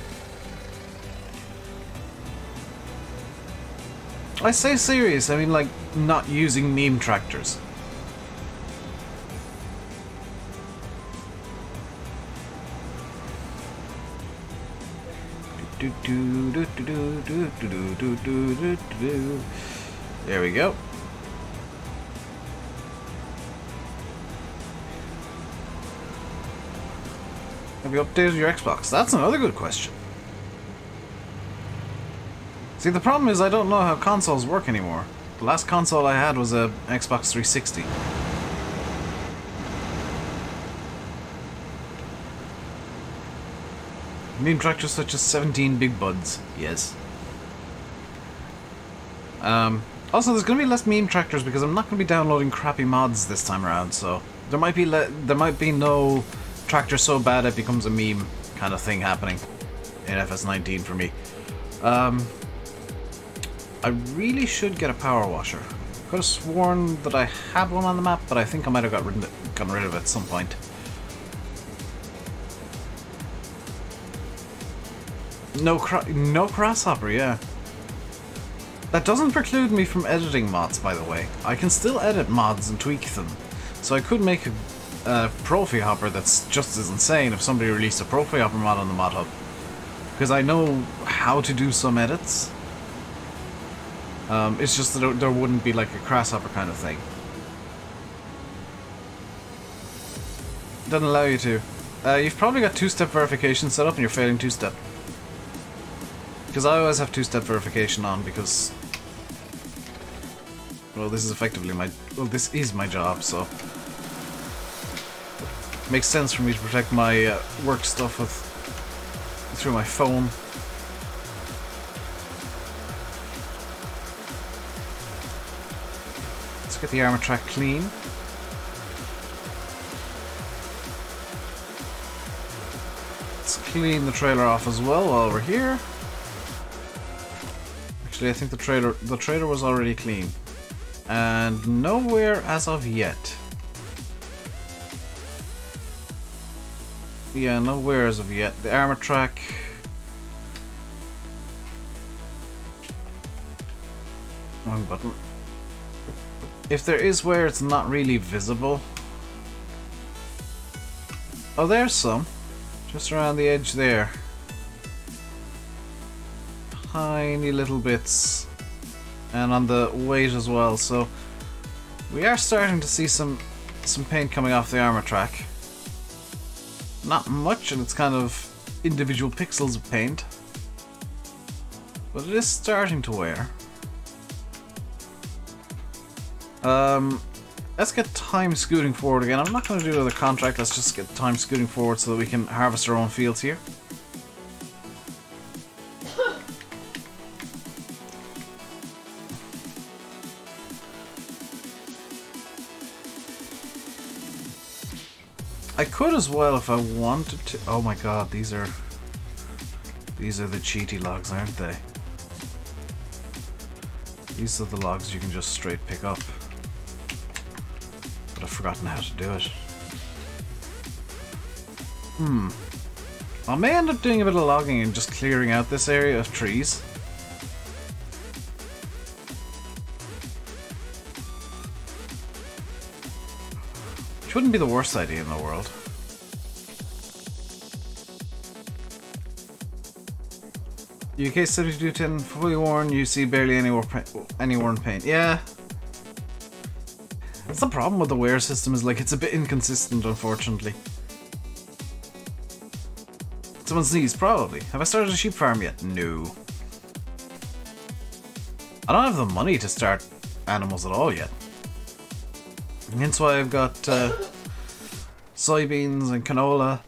I say serious, I mean like not using meme tractors. There we go. Have you updated your Xbox? That's another good question. See, the problem is I don't know how consoles work anymore. The last console I had was a Xbox 360. Meme tractors such as 17 Big Buds. Yes. Also, there's going to be less meme tractors because I'm not going to be downloading crappy mods this time around, so there might be no tractor so bad it becomes a meme kind of thing happening in FS19 for me. I really should get a power washer. Could have sworn that I had one on the map, but I think I might have gotten rid of it at some point. No crosshopper, yeah. That doesn't preclude me from editing mods, by the way. I can still edit mods and tweak them. So I could make a Profi hopper that's just as insane if somebody released a Profi hopper mod on the mod hub. Because I know how to do some edits. It's just that there wouldn't be like a crosshopper kind of thing. Doesn't allow you to. You've probably got two-step verification set up and you're failing two-step. Because I always have two-step verification on because... well, this is effectively my... well, this is my job, so... it makes sense for me to protect my work stuff through my phone. Let's get the armor track clean. Let's clean the trailer off as well while we're here. Actually, I think the trailer was already clean. And nowhere as of yet. Yeah, nowhere as of yet. The armor track. Wrong button. if there is where it's not really visible. Oh, there's some. Just around the edge there. Tiny little bits. And on the weight as well, so we are starting to see some paint coming off the armor track. Not much, and it's kind of individual pixels of paint. But it is starting to wear. Let's get time scooting forward again. I'm not going to do another contract, let's just get time scooting forward so that we can harvest our own fields here. I could as well if I wanted to. Oh my god, these are the cheaty logs, aren't they? These are the logs you can just straight pick up. But I've forgotten how to do it. I may end up doing a bit of logging and just clearing out this area of trees. Which wouldn't be the worst idea in the world. UK 7210 fully worn, you see barely any worn paint. Yeah. That's the problem with the wear system, is like it's a bit inconsistent, unfortunately. Someone sneezed, probably. Have I started a sheep farm yet? No. I don't have the money to start animals at all yet. Hence why I've got soybeans and canola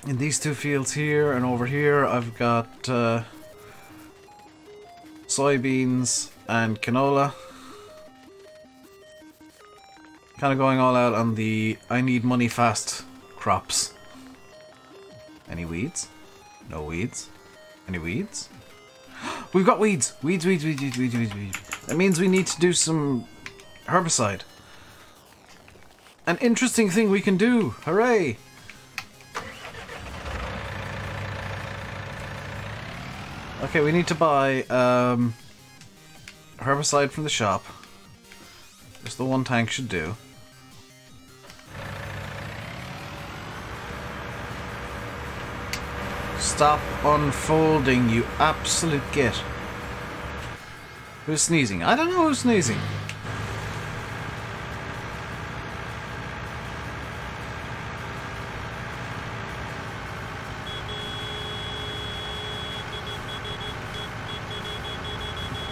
in these two fields here, and over here I've got soybeans and canola. Kind of going all out on the I need money fast crops. Any weeds? No weeds. Any weeds? We've got weeds! Weeds. That means we need to do some herbicide. An interesting thing we can do! Hooray! Okay, we need to buy herbicide from the shop. Just the one tank should do. Stop unfolding, you absolute git. Who's sneezing? I don't know who's sneezing.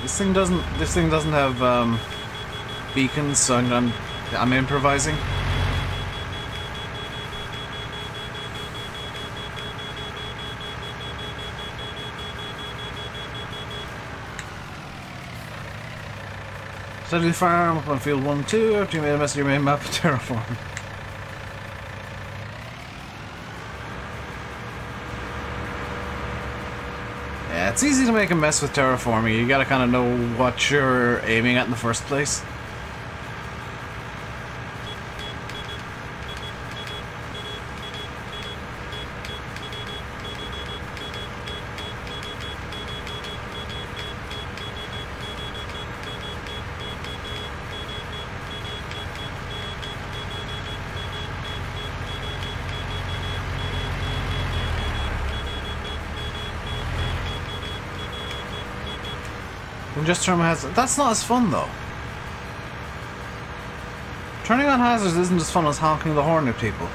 This thing doesn't have beacons, so I'm improvising. Steadily farm up on field 1 and 2 after you made a mess of your main map of terraform. Yeah, it's easy to make a mess with terraforming. You gotta kind of know what you're aiming at in the first place. Just turn my hazards. That's not as fun though. Turning on hazards isn't as fun as honking the horn at people.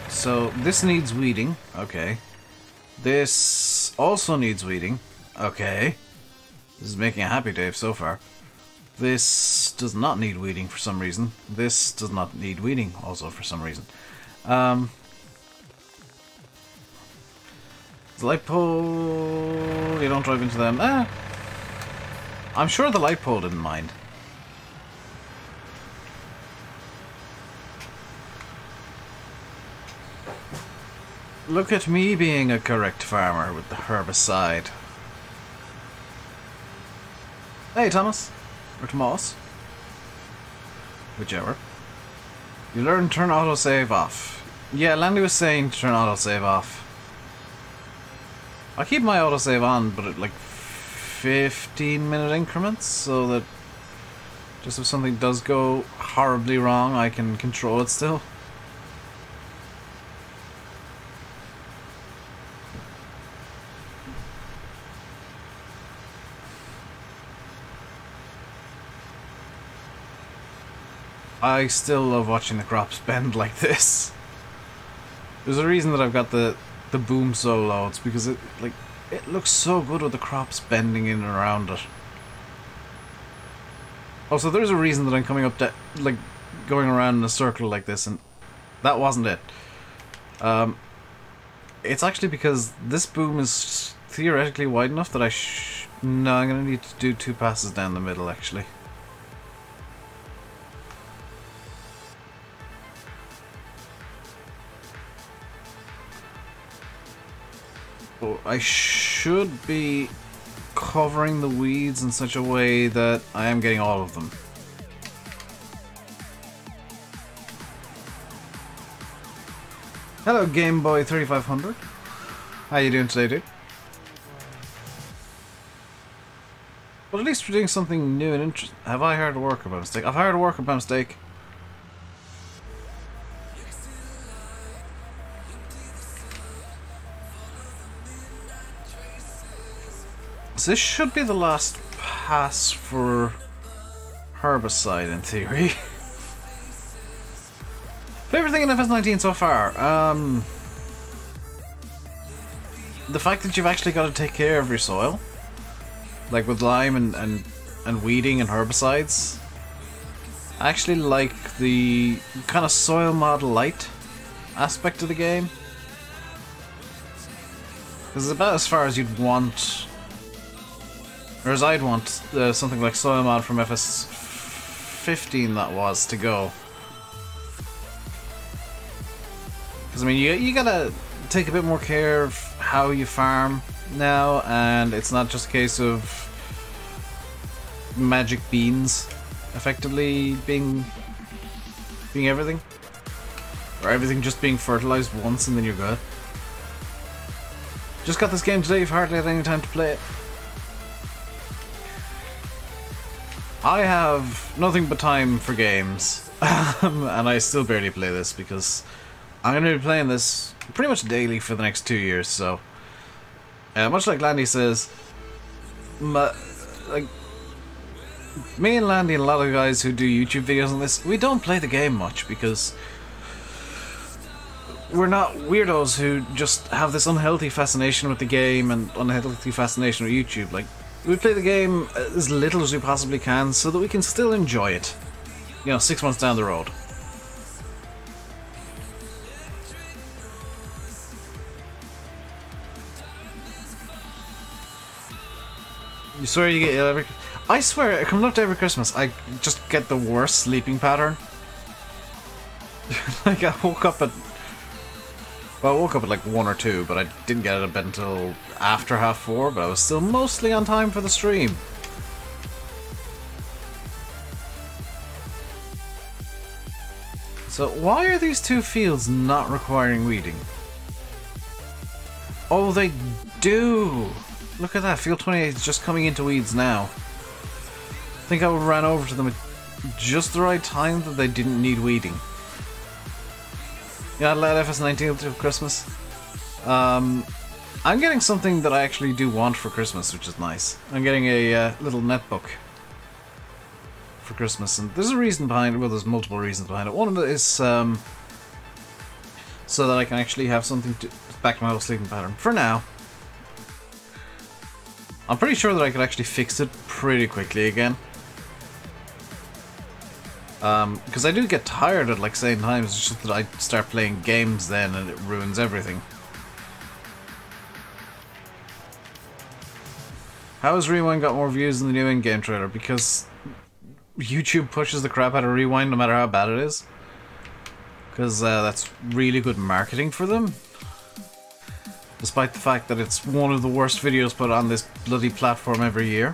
So this needs weeding. Okay. This also needs weeding. Okay. This is making a happy Dave so far. This does not need weeding for some reason. This does not need weeding also for some reason. The light pole... You don't drive into them. I'm sure the light pole didn't mind. Look at me being a correct farmer with the herbicide. Hey, Thomas. Or Tomas. Whichever. You learn to turn autosave off. Yeah, Landy was saying to turn autosave off. I keep my autosave on, but at like 15-minute increments, so that just if something does go horribly wrong, I can control it still. I still love watching the crops bend like this. There's a reason that I've got the boom so low. It's because it looks so good with the crops bending in and around it. Also, there's a reason that I'm coming up to, like, going around in a circle like this, and that wasn't it. It's actually because this boom is theoretically wide enough that no, I'm gonna need to do 2 passes down the middle, actually. Oh, I should be covering the weeds in such a way that I am getting all of them. Hello, Game Boy 3500. How you doing today, dude? Well, at least we're doing something new and interesting. Have I hired a worker by mistake? I've hired a worker by mistake. So this should be the last pass for herbicide, in theory. Favorite thing in FS19 so far? The fact that you've actually got to take care of your soil. Like with lime and weeding and herbicides. I actually like the kind of soil mod light aspect of the game. Because it's about as far as you'd want, or as I'd want, something like soil mod from FS15 that was to go. Because I mean, you gotta take a bit more care of how you farm now, and it's not just a case of magic beans effectively being everything, or everything just being fertilized once and then you're good. Just got this game today, you've hardly had any time to play it. I have nothing but time for games, and I still barely play this because I'm going to be playing this pretty much daily for the next 2 years, so much like Landy says, like me and Landy and a lot of guys who do YouTube videos on this, we don't play the game much because we're not weirdos who just have this unhealthy fascination with the game and unhealthy fascination with YouTube. Like, we play the game as little as we possibly can so that we can still enjoy it, you know, 6 months down the road. You swear you get ill every... I swear, coming up to every Christmas, I just get the worst sleeping pattern. Like, I woke up at... Well, I woke up at like 1 or 2, but I didn't get out of bed until after 4:30, but I was still mostly on time for the stream. So, why are these 2 fields not requiring weeding? Oh, they do! Look at that, field 28 is just coming into weeds now. I think I ran over to them at just the right time that they didn't need weeding. Yeah, I'd let FS19 through Christmas. I'm getting something that I actually do want for Christmas, which is nice. I'm getting a little netbook for Christmas, and there's a reason behind it. Well, there's multiple reasons behind it. One of it is so that I can actually have something to back my whole sleeping pattern. For now. I'm pretty sure that I could actually fix it pretty quickly again. Because I do get tired at like same times, it's just that I start playing games then and it ruins everything. How has Rewind got more views than the new in-game trailer? Because YouTube pushes the crap out of Rewind no matter how bad it is. Because that's really good marketing for them. Despite the fact that it's one of the worst videos put on this bloody platform every year.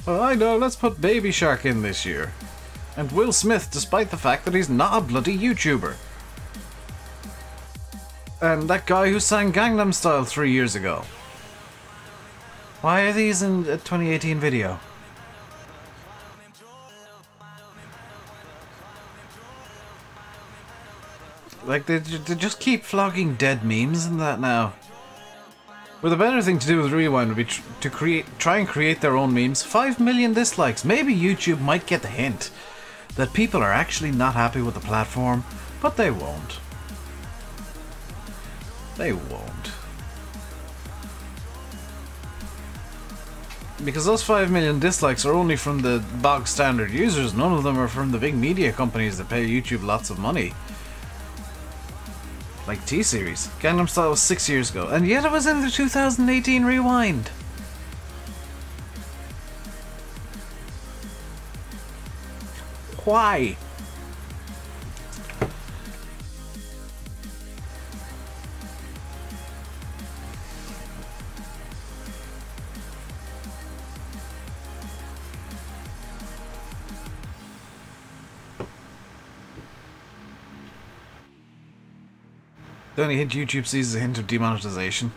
Oh, I know, let's put Baby Shark in this year. And Will Smith, despite the fact that he's not a bloody YouTuber. And that guy who sang Gangnam Style 3 years ago. Why are these in a 2018 video? Like, they just keep flogging dead memes and that now. Well, the better thing to do with Rewind would be to try and create their own memes. 5 million dislikes. Maybe YouTube might get the hint that people are actually not happy with the platform, but they won't. They won't. Because those 5 million dislikes are only from the bog standard users. None of them are from the big media companies that pay YouTube lots of money. Like T-Series. Gangnam Style was 6 years ago, and yet it was in the 2018 Rewind. Why? The only hint YouTube sees is a hint of demonetization.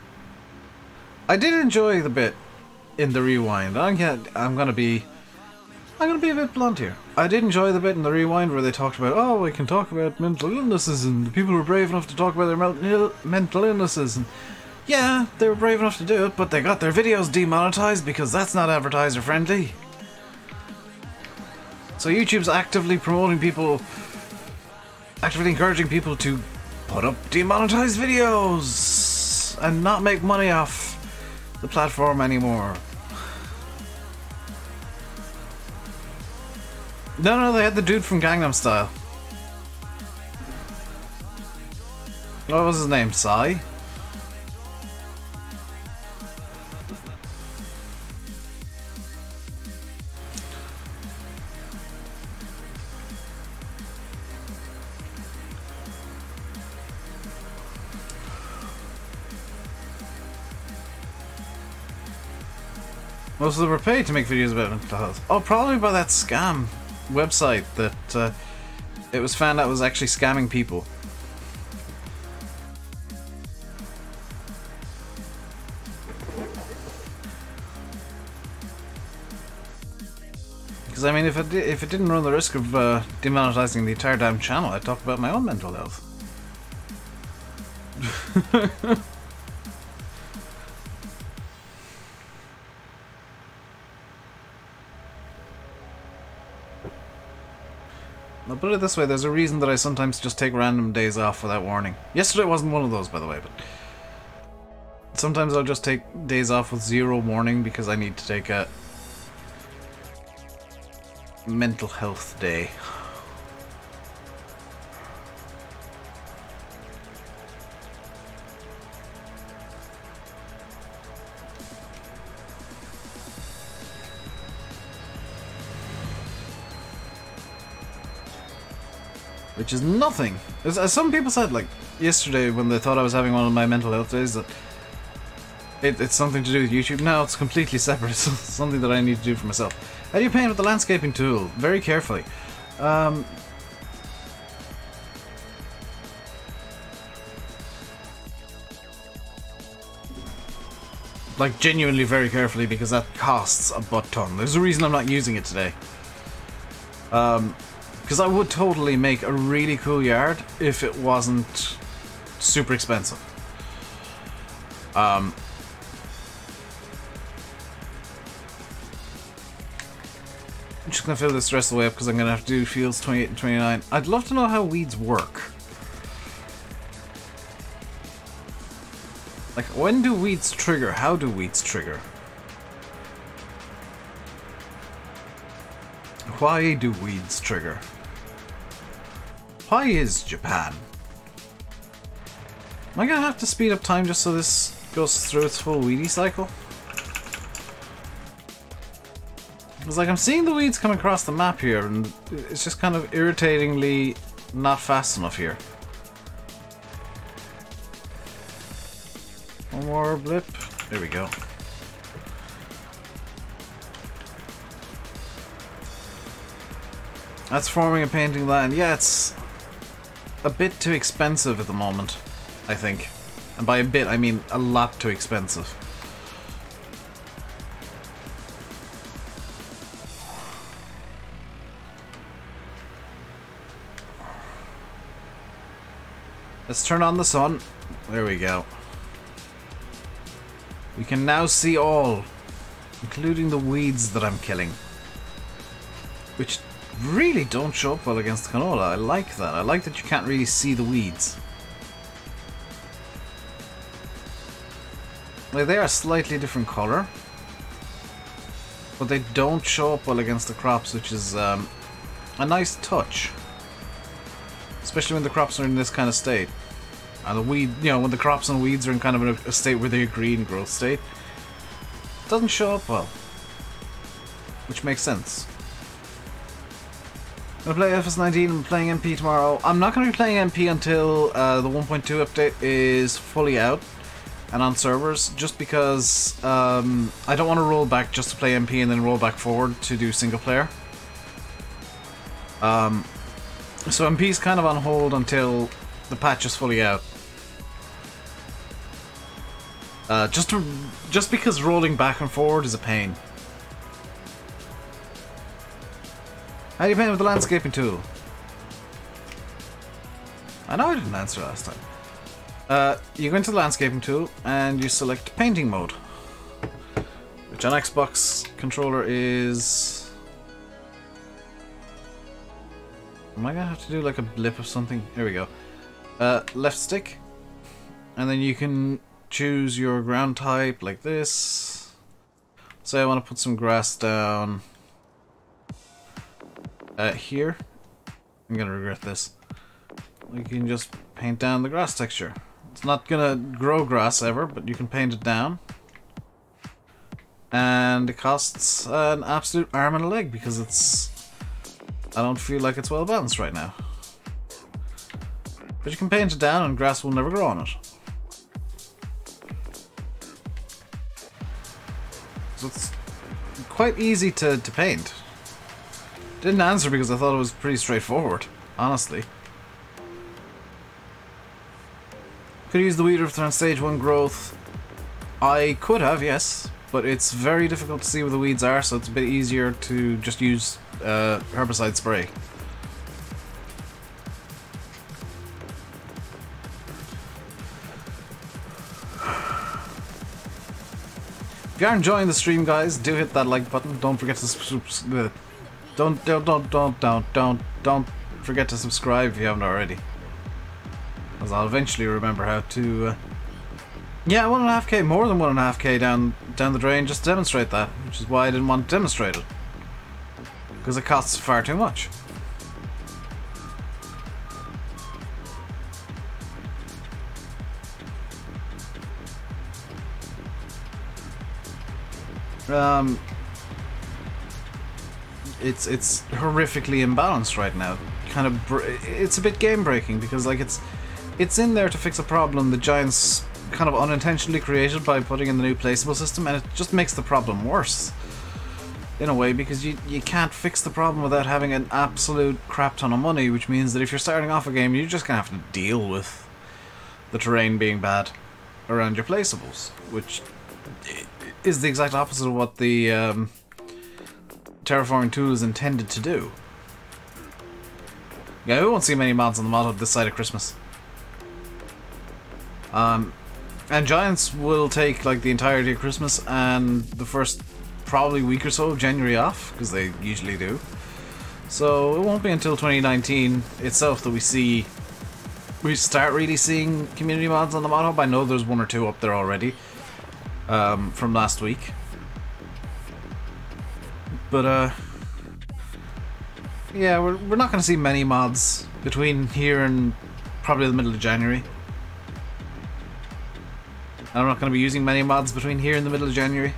I did enjoy the bit in the Rewind. I'm gonna be a bit blunt here. I did enjoy the bit in the Rewind where they talked about, oh, we can talk about mental illnesses, and the people were brave enough to talk about their mental illnesses, and yeah, they were brave enough to do it, but they got their videos demonetized because that's not advertiser friendly. So YouTube's actively encouraging people to put up demonetized videos and not make money off the platform anymore. No, they had the dude from Gangnam Style. What was his name? Psy? Most of them were paid to make videos about mental health. Oh, probably by that scam website that it was found out was actually scamming people. Because I mean, if it didn't run the risk of demonetizing the entire damn channel, I'd talk about my own mental health. I'll put it this way, there's a reason that I sometimes just take random days off without warning. Yesterday wasn't one of those, by the way, but sometimes I'll just take days off with 0 warning because I need to take a mental health day. Which is nothing. As some people said, like, yesterday when they thought I was having one of my mental health days, that it's something to do with YouTube. No, it's completely separate. It's something that I need to do for myself. How do you paint with the landscaping tool? Very carefully. Like, genuinely very carefully, because that costs a butt ton. There's a reason I'm not using it today. Because I would totally make a really cool yard if it wasn't super expensive. I'm just going to fill this rest of the way up because I'm going to have to do fields 28 and 29. I'd love to know how weeds work. Like, when do weeds trigger? How do weeds trigger? Why do weeds trigger? Why is Japan? Am I gonna have to speed up time just so this goes through its full weedy cycle? It's like I'm seeing the weeds come across the map here and it's just kind of irritatingly not fast enough here. One more blip. There we go. That's forming a painting line. Yeah, it's a bit too expensive at the moment, I think. And by a bit, I mean a lot too expensive. Let's turn on the sun. There we go. We can now see all, including the weeds that I'm killing. Which really don't show up well against the canola. I like that. I like that you can't really see the weeds. Like, they are a slightly different colour, but they don't show up well against the crops, which is a nice touch. Especially when the crops are in this kind of state. And the weed, you know, when the crops and weeds are in kind of a state where they're a green growth state, it doesn't show up well. Which makes sense. I'm going to play FS19 and playing MP tomorrow. I'm not going to be playing MP until the 1.2 update is fully out and on servers, just because I don't want to roll back just to play MP and then roll back forward to do single player. So MP is kind of on hold until the patch is fully out. Just because rolling back and forward is a pain. How do you paint with the landscaping tool? I know I didn't answer last time. You go into the landscaping tool and you select painting mode, which on Xbox controller is... Am I gonna have to do like a blip of something? Here we go. Left stick, and then you can choose your ground type like this. Say I want to put some grass down here. I'm gonna regret this. You can just paint down the grass texture. It's not gonna grow grass ever, but you can paint it down. And it costs an absolute arm and a leg because it's... I don't feel like it's well balanced right now. But you can paint it down and grass will never grow on it. So it's quite easy to paint. Didn't answer because I thought it was pretty straightforward, honestly. Could use the weeder on stage 1 growth. I could have, yes, but it's very difficult to see where the weeds are, so it's a bit easier to just use herbicide spray. If you are enjoying the stream, guys, do hit that like button. Don't forget to don't forget to subscribe if you haven't already. Because I'll eventually remember how to. Yeah, 1.5k, more than 1.5k down the drain, just to demonstrate that, which is why I didn't want to demonstrate it. Because it costs far too much. It's horrifically imbalanced right now. Kind of, it's a bit game breaking because like it's in there to fix a problem the Giants kind of unintentionally created by putting in the new placeable system, and it just makes the problem worse in a way because you can't fix the problem without having an absolute crap ton of money, which means that if you're starting off a game, you're just gonna have to deal with the terrain being bad around your placeables, which is the exact opposite of what the terraforming tool is intended to do. Yeah, we won't see many mods on the mod this side of Christmas. And Giants will take like the entirety of Christmas and the first probably week or so of January off, because they usually do. So it won't be until 2019 itself that we start really seeing community mods on the mod hub. I know there's 1 or 2 up there already from last week. But yeah, we're not going to see many mods between here and probably the middle of January. And I'm not going to be using many mods between here and the middle of January.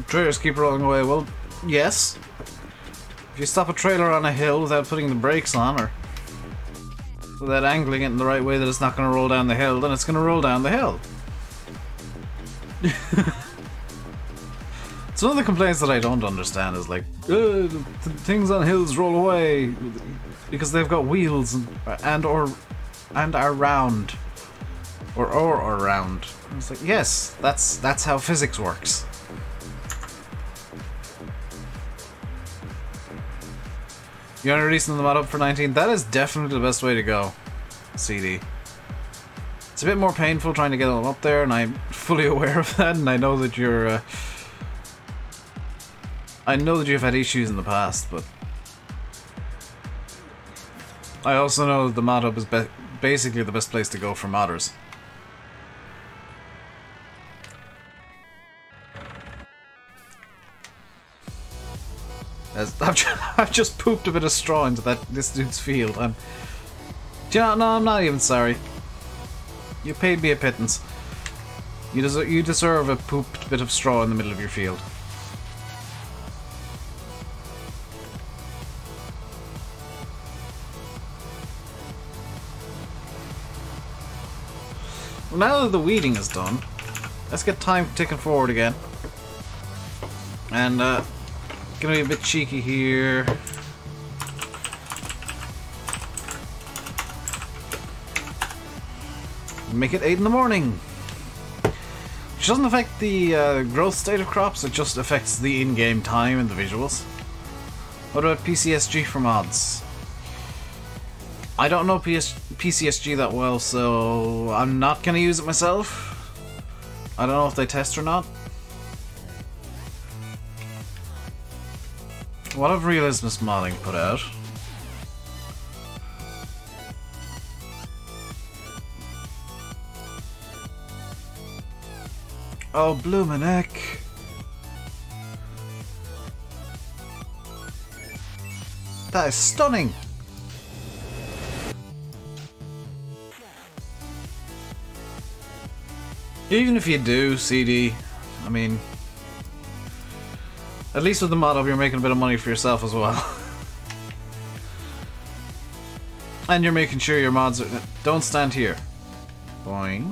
Trailers keep rolling away. Well, yes. If you stop a trailer on a hill without putting the brakes on, or without angling it in the right way that it's not going to roll down the hill, then it's going to roll down the hill. It's one of the complaints that I don't understand is like, things on hills roll away because they've got wheels and are round. Or round. It's like, yes, that's how physics works. You want to release the mod up for 19? That is definitely the best way to go, CD. It's a bit more painful trying to get them up there, and I'm fully aware of that, and I know that you're... I know that you've had issues in the past, but... I also know that the mod hub is basically the best place to go for modders. I've just pooped a bit of straw into this dude's field. Do you know, no, I'm not even sorry. You paid me a pittance. You deserve a pooped bit of straw in the middle of your field. Well, now that the weeding is done, let's get time ticking forward again. And, gonna be a bit cheeky here. Make it 8 in the morning. Which doesn't affect the growth state of crops, it just affects the in-game time and the visuals. What about PCSG for mods? I don't know PCSG that well, so I'm not gonna use it myself. I don't know if they test or not. What have Realismus Modding put out? Oh, bloomin' heck. That is stunning! Even if you do, CD, I mean... At least with the mod up, you're making a bit of money for yourself as well. And you're making sure your mods are... Don't stand here. Boing.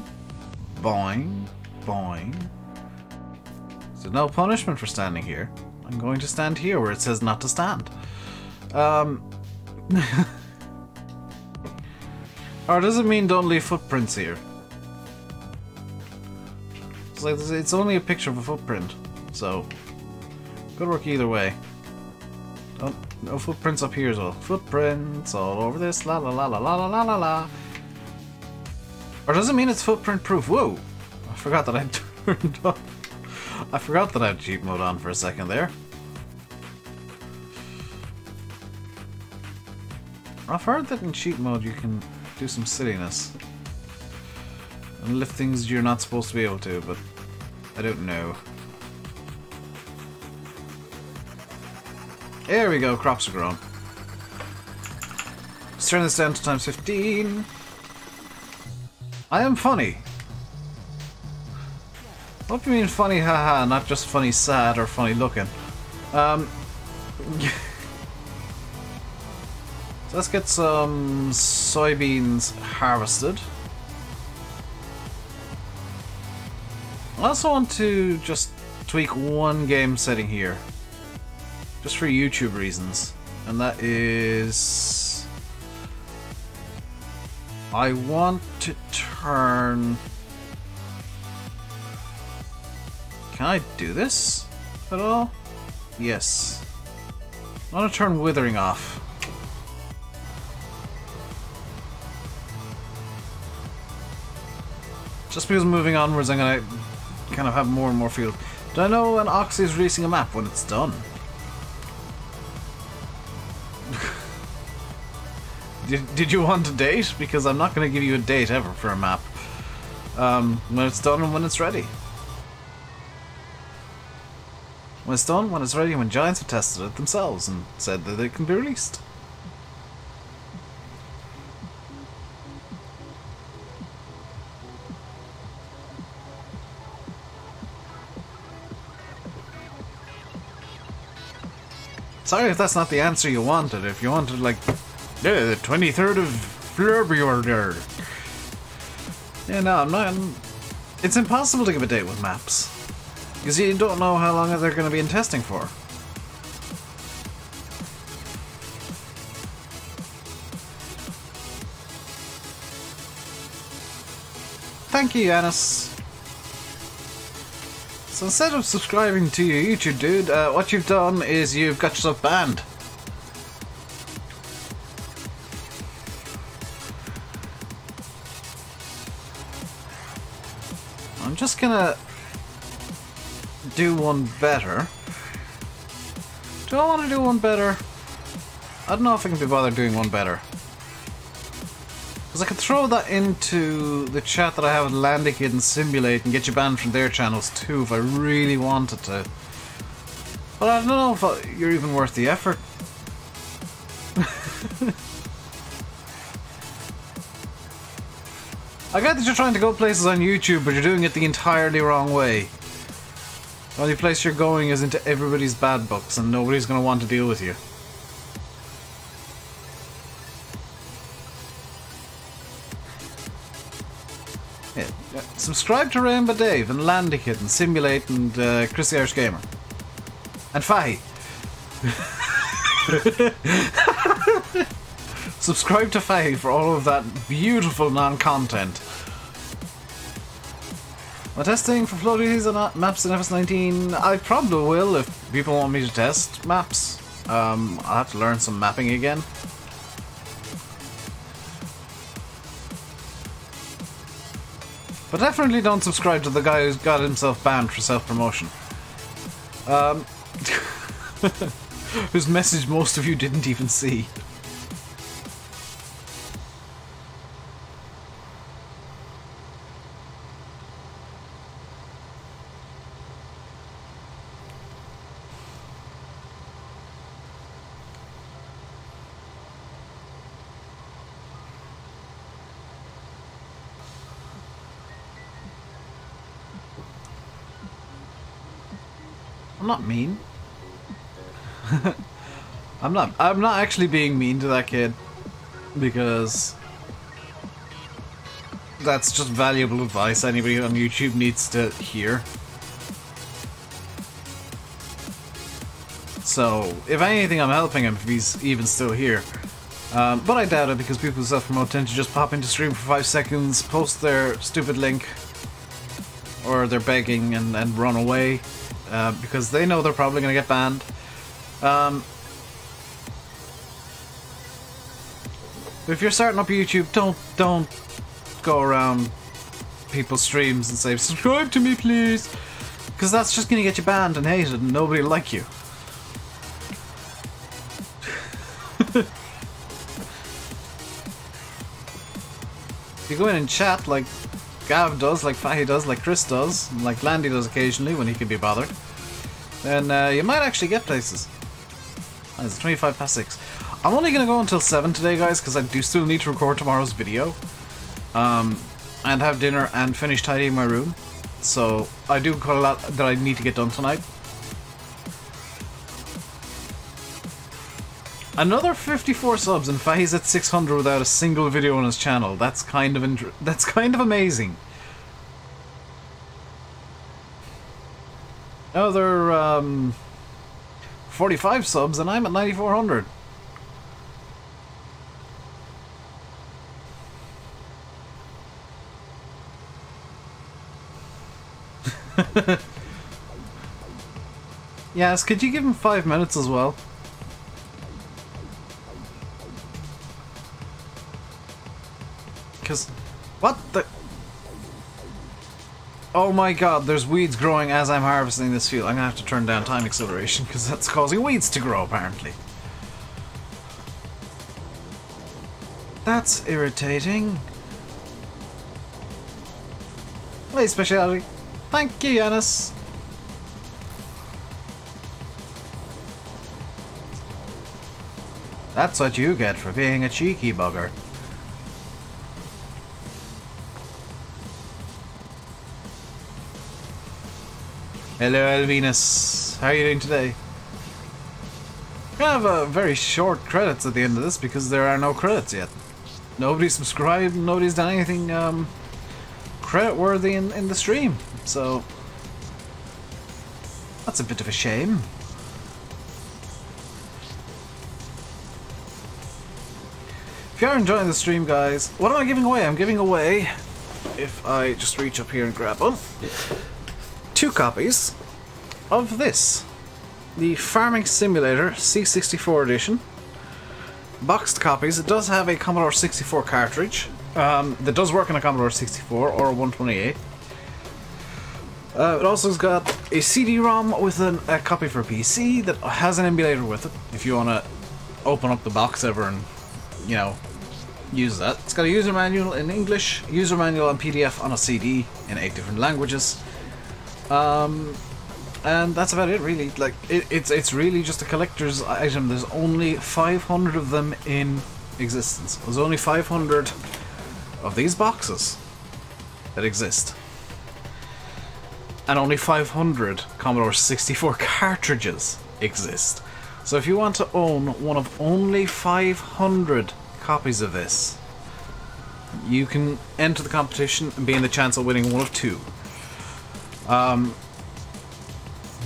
Boing. Boing. So no punishment for standing here. I'm going to stand here where it says not to stand. Or does it mean don't leave footprints here? It's like, it's only a picture of a footprint, so... Good work either way. No footprints up here as well. Footprints all over this, la la la la la la la la. Or does it mean it's footprint proof? Whoa! I forgot that I turned on. I forgot that I had cheat mode on for a second there. I've heard that in cheat mode you can do some silliness. And lift things you're not supposed to be able to, but I don't know. There we go, crops are grown. Let's turn this down to times 15. I am funny. What do you mean funny haha, not just funny sad or funny looking? So let's get some soybeans harvested. I also want to just tweak one game setting here. Just for YouTube reasons. And that is... I want to turn... Can I do this at all? Yes. I want to turn withering off. Just because moving onwards I'm going to kind of have more and more field. Do I know when Oxy is releasing a map when it's done? Did you want a date? Because I'm not going to give you a date ever for a map. When it's done and when it's ready. When it's done, when it's ready, when Giants have tested it themselves and said that it can be released. Sorry if that's not the answer you wanted. If you wanted, like, yeah, the 23rd of February. Yeah, no, I'm not. It's impossible to give a date with maps. Because you don't know how long they're going to be in testing for. Thank you, Yanis. So instead of subscribing to your YouTube, dude, what you've done is you've got yourself banned. I'm just gonna do one better. Do I want to do one better? I don't know if I can be bothered doing one better. Because I could throw that into the chat that I have with Landykid and Simulate and get you banned from their channels too if I really wanted to. But I don't know if you're even worth the effort. I get that you're trying to go places on YouTube, but you're doing it the entirely wrong way. The only place you're going is into everybody's bad books and nobody's going to want to deal with you. Yeah. Subscribe to RainbowDave and Landykid and Simulate and Chris the Irish Gamer. And Fahy. Subscribe to Fahy for all of that beautiful non-content. Am I testing for floaties and maps in FS19? I probably will if people want me to test maps. I'll have to learn some mapping again. But definitely don't subscribe to the guy who's got himself banned for self-promotion. Whose message most of you didn't even see. I'm not mean. I'm not actually being mean to that kid, because that's just valuable advice anybody on YouTube needs to hear. So, if anything, I'm helping him if he's even still here. But I doubt it, because people who self-promote tend to just pop into stream for 5 seconds, post their stupid link, or they're begging and run away. Because they know they're probably going to get banned. If you're starting up YouTube, don't go around people's streams and say, subscribe to me please, because that's just going to get you banned and hated and nobody will like you. If you go in and chat like Gav does, like Fahy does, like Chris does, and like Landy does occasionally when he can be bothered, then you might actually get places. Oh, it's 25 past 6. I'm only going to go until 7 today, guys, because I do still need to record tomorrow's video. And have dinner and finish tidying my room. So I do quite a lot that I need to get done tonight. Another 54 subs and Fahy's at 600 without a single video on his channel. That's kind of amazing. Another 45 subs and I'm at 9,400. Yes, could you give him 5 minutes as well? Because, what the... Oh my god, there's weeds growing as I'm harvesting this field. I'm gonna have to turn down time acceleration because that's causing weeds to grow, apparently. That's irritating. Late speciality. Thank you, Yanis. That's what you get for being a cheeky bugger. Hello, Elvinus. How are you doing today? We're gonna have very short credits at the end of this because there are no credits yet. Nobody's subscribed, nobody's done anything credit worthy in the stream. So that's a bit of a shame. If you are enjoying the stream, guys, what am I giving away? I'm giving away, if I just reach up here and grab them, 2 copies of this. The Farming Simulator C64 edition. Boxed copies. It does have a Commodore 64 cartridge. That does work on a Commodore 64 or a 128. It also has got a CD-ROM with a copy for PC that has an emulator with it, if you want to open up the box ever and, you know, use that. It's got a user manual in English, user manual and PDF on a CD in 8 different languages. And that's about it, really. Like, it's really just a collector's item. There's only 500 of them in existence. There's only 500 of these boxes that exist. And only 500 Commodore 64 cartridges exist. So if you want to own one of only 500 copies of this, you can enter the competition and be in the chance of winning one of 2.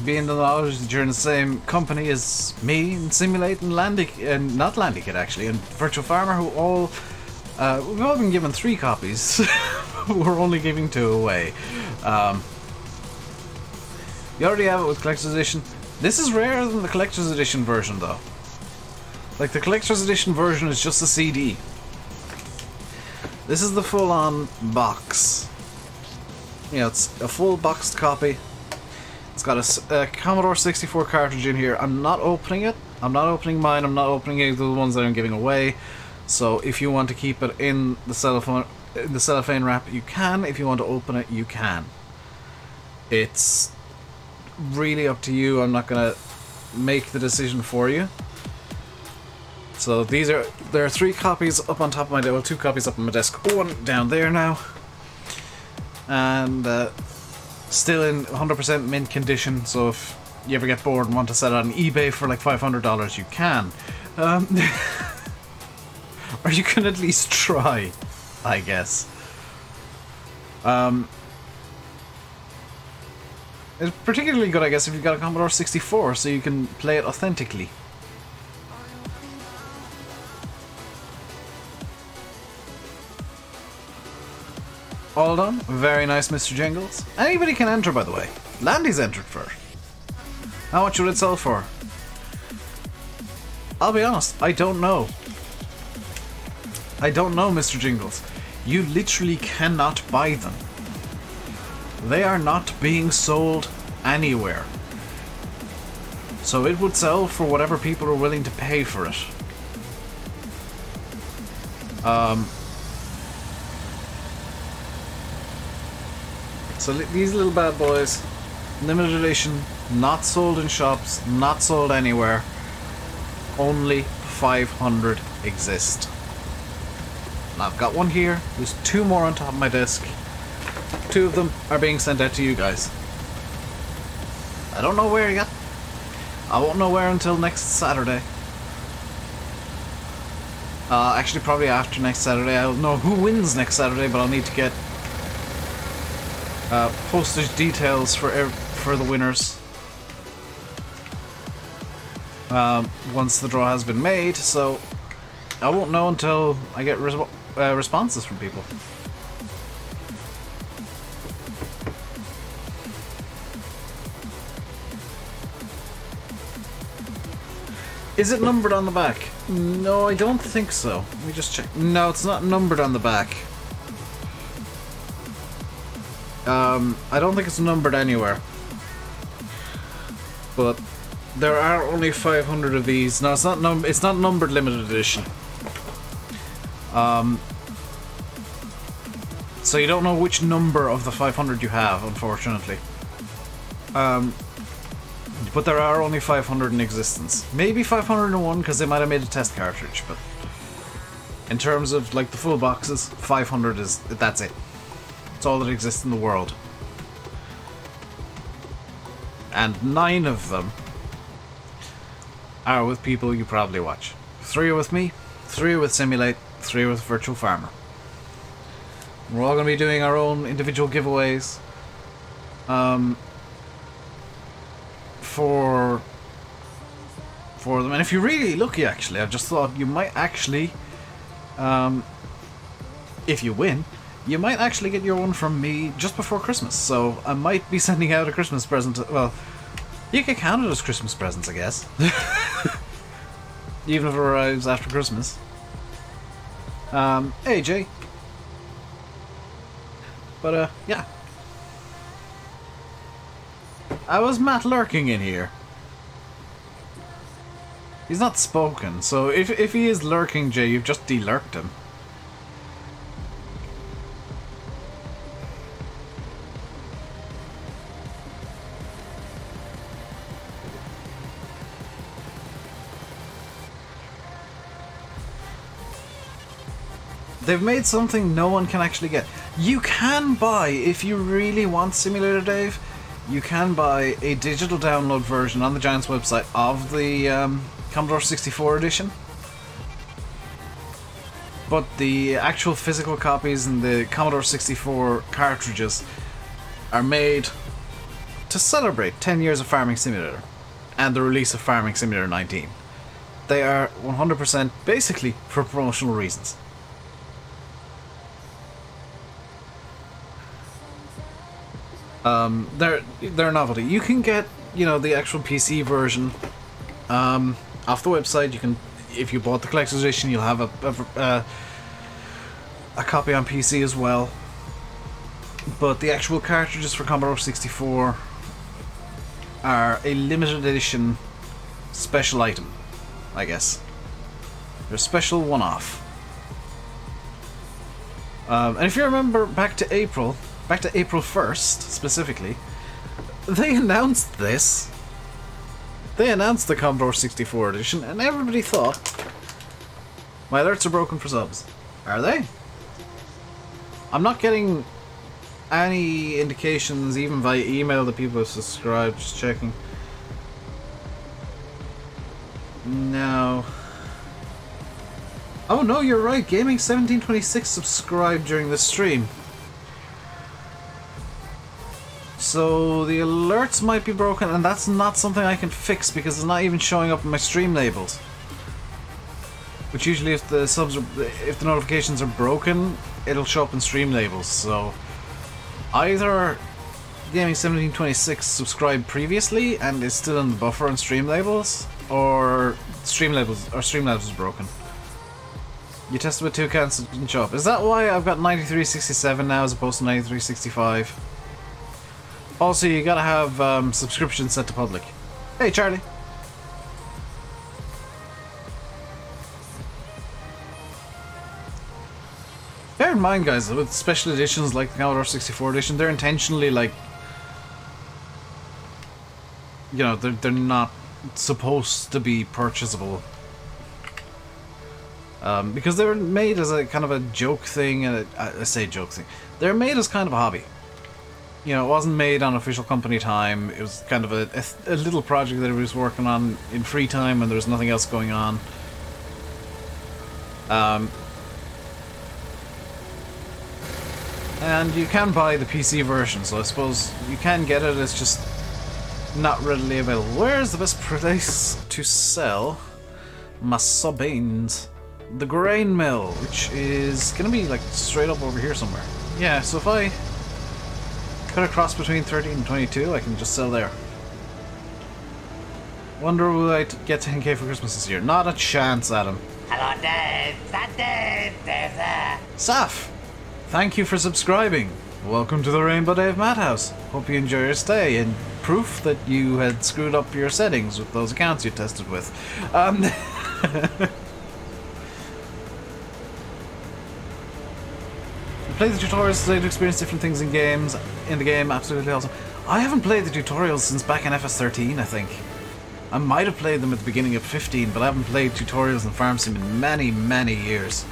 Being the knowledge that you're in the same company as me and Simulate and and not Landykit actually, and Virtual Farmer, who all we've all been given 3 copies. We're only giving 2 away. You already have it with Collector's Edition. This is rarer than the Collector's Edition version, though. Like, the Collector's Edition version is just a CD. This is the full-on box. You know, it's a full boxed copy. It's got a Commodore 64 cartridge in here. I'm not opening it. I'm not opening mine. I'm not opening any of the ones that I'm giving away. So if you want to keep it in the cellophane wrap, you can. If you want to open it, you can. It's really up to you. I'm not gonna make the decision for you. So there are 3 copies up on top of my desk. Well, 2 copies up on my desk. 1 down there now. And still in 100% mint condition, so if you ever get bored and want to sell it on eBay for like $500, you can. Or you can at least try, I guess. It's particularly good, I guess, if you've got a Commodore 64, so you can play it authentically. All done. Very nice, Mr. Jingles. Anybody can enter, by the way. Landy's entered first. How much would it sell for? I'll be honest, I don't know. I don't know, Mr. Jingles. You literally cannot buy them. They are not being sold anywhere. So it would sell for whatever people are willing to pay for it. So these little bad boys, limited edition, not sold in shops, not sold anywhere. Only 500 exist. And I've got one here. There's 2 more on top of my desk. 2 of them are being sent out to you guys. I don't know where yet. I won't know where until next Saturday. Actually, probably after next Saturday. I'll know who wins next Saturday, but I'll need to get postage details for the winners once the draw has been made. So I won't know until I get responses from people. Is it numbered on the back? No, I don't think so. Let me just check. No, it's not numbered on the back. I don't think it's numbered anywhere. But there are only 500 of these. No, it's not numbered limited edition. So you don't know which number of the 500 you have, unfortunately. But there are only 500 in existence. Maybe 501 because they might have made a test cartridge, but in terms of like the full boxes, 500 that's it. It's all that exists in the world. And 9 of them are with people you probably watch. 3 are with me, 3 are with Simulate, 3 are with Virtual Farmer. We're all going to be doing our own individual giveaways. For them. And if you're really lucky, actually, I've just thought you might actually, if you win, you might actually get your one from me just before Christmas. So I might be sending out a Christmas present. Well, you can count it as Christmas presents, I guess. Even if it arrives after Christmas. Hey, Jay. But, yeah. I was Matt lurking in here. He's not spoken, so if he is lurking, Jay, you've just de-lurked him. They've made something no one can actually get. You can buy, if you really want Simulator Dave, you can buy a digital download version on the Giants website of the Commodore 64 edition. But the actual physical copies and the Commodore 64 cartridges are made to celebrate 10 years of Farming Simulator and the release of Farming Simulator 19. They are 100% basically for promotional reasons. They're a novelty. You can get, you know, the actual PC version off the website. You can, if you bought the collector's edition, you'll have a copy on PC as well. But the actual cartridges for Commodore 64 are a limited edition special item, I guess. They're a special one-off. And if you remember back to April 1st, specifically, they announced this. They announced the Commodore 64 edition, and everybody thought, my alerts are broken for subs. Are they? I'm not getting any indications, even via email, that people have subscribed. Just checking. No. Oh no, you're right. Gaming 1726 subscribed during the stream. So the alerts might be broken, and that's not something I can fix because it's not even showing up in my stream labels. Which usually, if the if the notifications are broken, it'll show up in stream labels. So either Gaming 1726 subscribed previously and is still in the buffer and stream labels, or Streamlabs is broken. You tested with 2 accounts, it didn't show up. Is that why I've got 9367 now as opposed to 9365? Also, you gotta have subscriptions set to public. Hey, Charlie. Bear in mind, guys, with special editions like the Commodore 64 edition, they're intentionally, like, you know, they're not supposed to be purchasable. Because they were made as a kind of a joke thing, and I say joke thing. They're made as kind of a hobby. You know, it wasn't made on official company time. It was kind of a little project that he was working on in free time when there was nothing else going on. And you can buy the PC version, so I suppose you can get it. It's just not readily available. Where's the best place to sell my soybeans? The grain mill, which is gonna be like straight up over here somewhere. Yeah, so if I cut across between 13 and 22, I can just sell there. Wonder will I get 10k for Christmas this year? Not a chance, Adam. Hello, Dave. Dave there. Saf, thank you for subscribing. Welcome to the RainbowDave Madhouse. Hope you enjoy your stay, and proof that you had screwed up your settings with those accounts you tested with. Play the tutorials today to experience different things in the game, absolutely awesome. I haven't played the tutorials since back in FS13, I think. I might have played them at the beginning of 15, but I haven't played tutorials in Farm Sim in many, many years.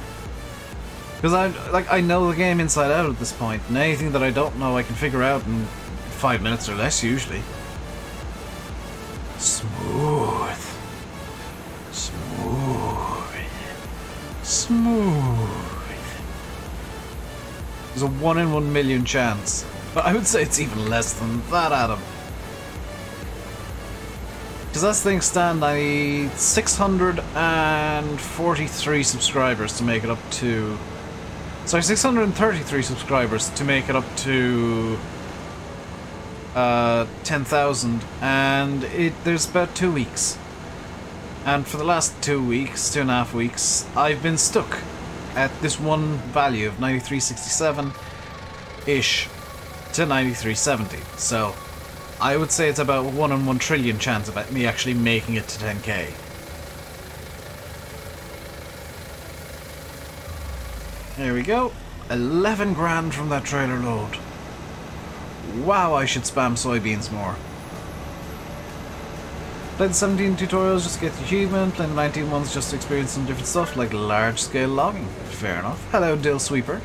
Because I know the game inside out at this point, and anything that I don't know I can figure out in 5 minutes or less usually. Smooth. Smooth. Smooth. There's a 1 in 1 million chance. But I would say it's even less than that, Adam. Because as things stand, I need 643 subscribers to make it up to... Sorry, 633 subscribers to make it up to 10,000, and there's about 2 weeks. And for the last 2 weeks, 2.5 weeks, I've been stuck at this one value of 9367-ish to 9370. So I would say it's about 1 in 1 trillion chance of me actually making it to 10k. There we go. 11 grand from that trailer load. Wow, I should spam soybeans more. Played the 17 tutorials just to get the achievement, played the 19 ones just to experience some different stuff like large scale logging. Fair enough. Hello, Dill Sweeper.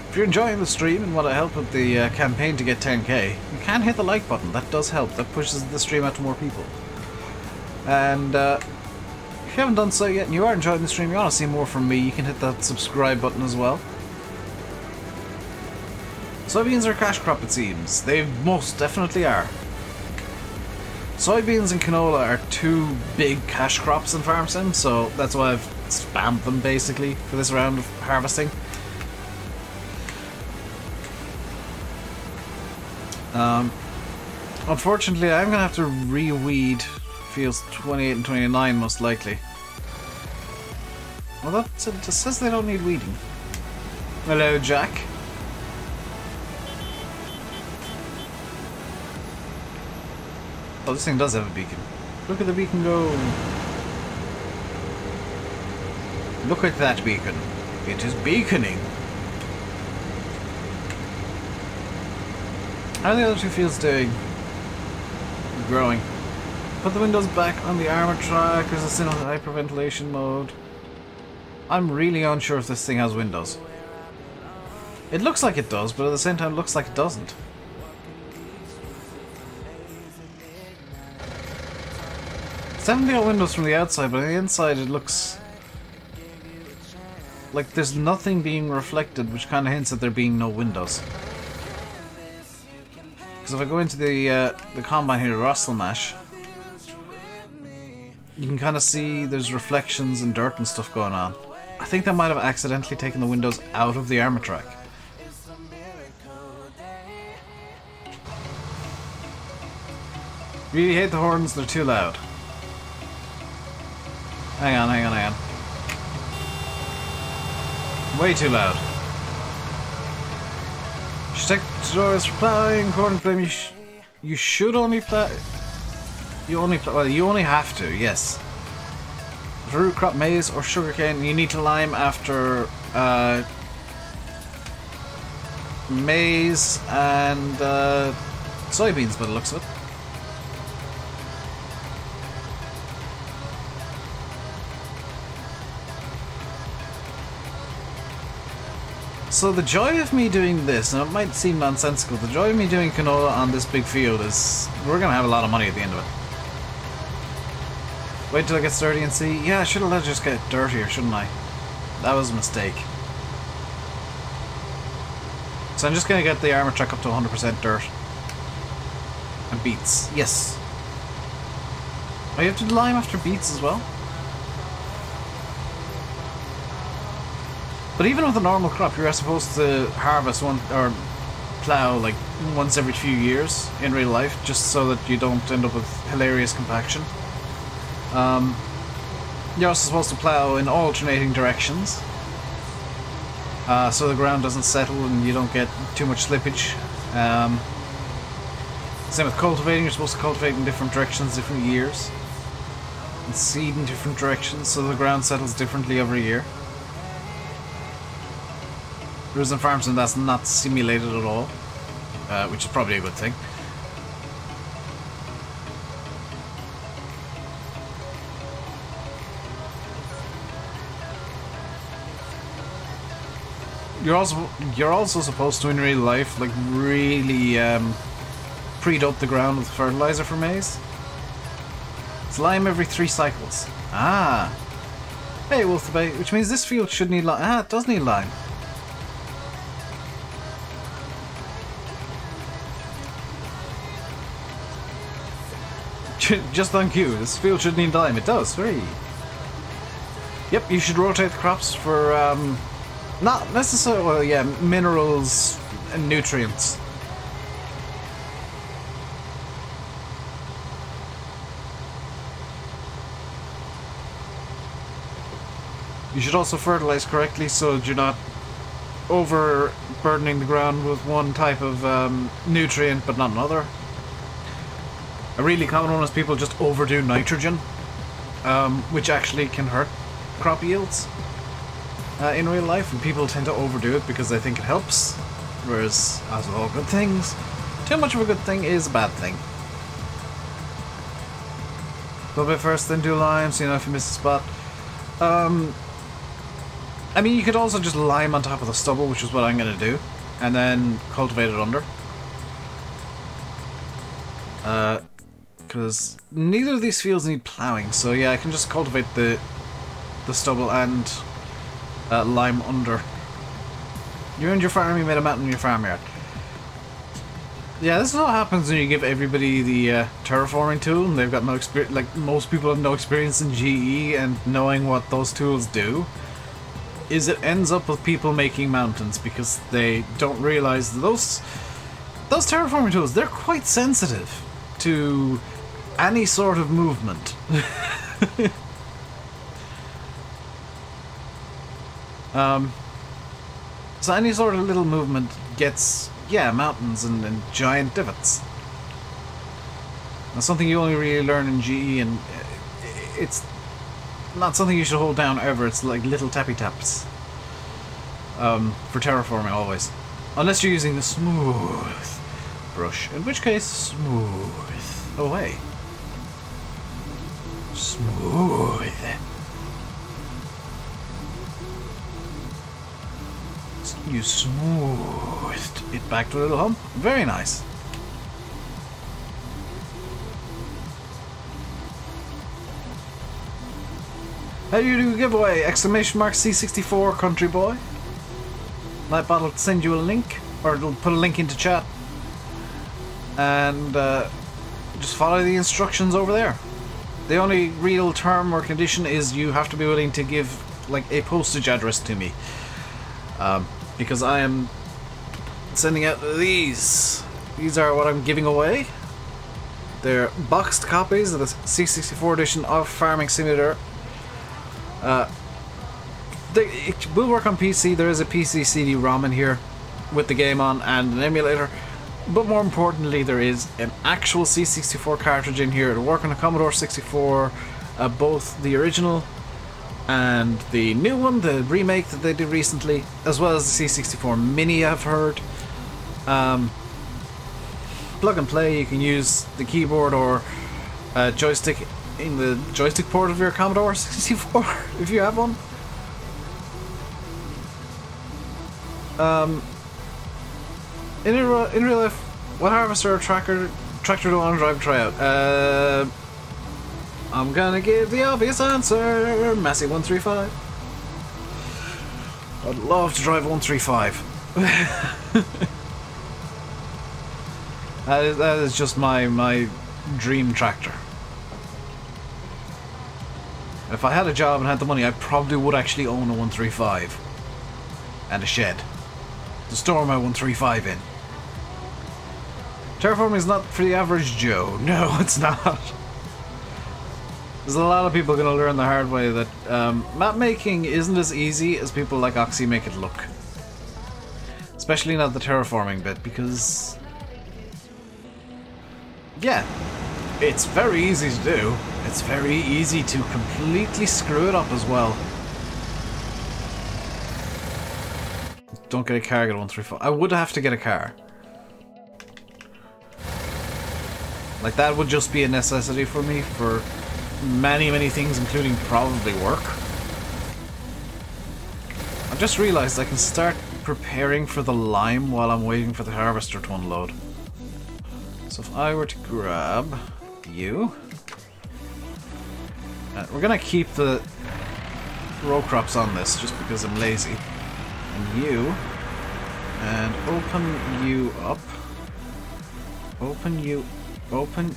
If you're enjoying the stream and want to help with the campaign to get 10k, you can hit the like button. That does help. That pushes the stream out to more people. And if you haven't done so yet and you are enjoying the stream, you want to see more from me, you can hit that subscribe button as well. Soybeans are a cash crop, it seems. They most definitely are. Soybeans and canola are 2 big cash crops in Farm Sim, so that's why I've spammed them basically for this round of harvesting. Unfortunately, I'm going to have to re-weed fields 28 and 29 most likely. Well, it just says they don't need weeding. Hello, Jack. Oh, this thing does have a beacon. Look at the beacon go. Look at that beacon. It is beaconing. How are the other 2 fields doing? Growing. Put the windows back on the armor track, because it's in hyperventilation mode. I'm really unsure if this thing has windows. It looks like it does, but at the same time it looks like it doesn't. It's definitely got windows from the outside, but on the inside it looks like there's nothing being reflected, which kind of hints at there being no windows. Because if I go into the combine here, Rosselmash, you can kind of see there's reflections and dirt and stuff going on. I think that might have accidentally taken the windows out of the armor track. Really hate the horns, they're too loud. Hang on, hang on, hang on. Way too loud. Should take tutorials for plowing, corn and flame. You should only plow. You only have to, yes. For root crop, maize or sugarcane, you need to lime after maize and soybeans, by the looks of it. So the joy of me doing this, and it might seem nonsensical, the joy of me doing canola on this big field is we're going to have a lot of money at the end of it. Wait till it gets dirty and see. Yeah, I should have let it just get dirtier, shouldn't I? That was a mistake. So I'm just going to get the armor track up to 100% dirt. And beets. Yes. Oh, you have to lime after beets as well? But even with a normal crop, you're supposed to harvest one or plow like once every few years in real life, just so that you don't end up with hilarious compaction. You're also supposed to plow in alternating directions, so the ground doesn't settle and you don't get too much slippage. Same with cultivating, you're supposed to cultivate in different directions, different years, and seed in different directions, so the ground settles differently every year. Whereas in Farm Sim, that's not simulated at all, which is probably a good thing. You're also supposed to, in real life, like really pre-dope the ground with fertilizer for maize. It's lime every 3 cycles. Ah, hey Wolf the Bay, which means this field should need lime. Ah, it does need lime. Just on cue. This field should need lime. It does. 3. Yep, you should rotate the crops for, not necessarily, well, yeah, minerals and nutrients. You should also fertilize correctly so you're not overburdening the ground with one type of nutrient but not another. A really common one is people just overdo nitrogen, which actually can hurt crop yields in real life, and people tend to overdo it because they think it helps, whereas, as with all good things, too much of a good thing is a bad thing. A little bit first, then do lime, so you know if you miss a spot. I mean, you could also just lime on top of the stubble, which is what I'm going to do, and then cultivate it under. Because neither of these fields need ploughing, so yeah, I can just cultivate the stubble and lime under. You owned your farm, you made a mountain in your farmyard. Yeah, this is what happens when you give everybody the terraforming tool, and they've got no experience. Like, most people have no experience in GE and knowing what those tools do. Is it ends up with people making mountains because they don't realize that those terraforming tools, they're quite sensitive to any sort of movement. So any sort of little movement gets, yeah, mountains and giant divots. That's something you only really learn in GE, and it's not something you should hold down ever. It's like little tappy taps for terraforming always, unless you're using the smooth brush, in which case smooth away. Smooth. You smoothed it back to a little hump. Very nice. How do you do giveaway? Exclamation mark C64 country boy. Nightbot will send you a link, or it'll put a link into chat, and just follow the instructions over there. The only real term or condition is you have to be willing to give like a postage address to me, because I am sending out these. These are what I'm giving away. They're boxed copies of the C64 edition of Farming Simulator. It will work on PC. There is a PC CD-ROM in here with the game on and an emulator, but more importantly there is an actual C64 cartridge in here. It'll work on a Commodore 64, both the original and the new one, the remake that they did recently, as well as the C64 Mini, I've heard. Plug and play. You can use the keyboard or joystick in the joystick port of your Commodore 64 if you have one. In real life, what harvester or tractor do I want to drive and try out? I'm gonna give the obvious answer, Massey 135. I'd love to drive 135. That is just my dream tractor. If I had a job and had the money, I probably would actually own a 135 and a shed to store my 135 in. Terraforming is not for the average Joe. No, it's not. There's a lot of people going to learn the hard way that map making isn't as easy as people like Oxy make it look. Especially not the terraforming bit, because yeah, it's very easy to do. It's very easy to completely screw it up as well. Don't get a car, get a 135. I would have to get a car. Like, that would just be a necessity for me for many things, including probably work. I've just realized I can start preparing for the lime while I'm waiting for the harvester to unload. So if I were to grab you... we're gonna keep the row crops on this just because I'm lazy. And you... and open you up. Open you... open...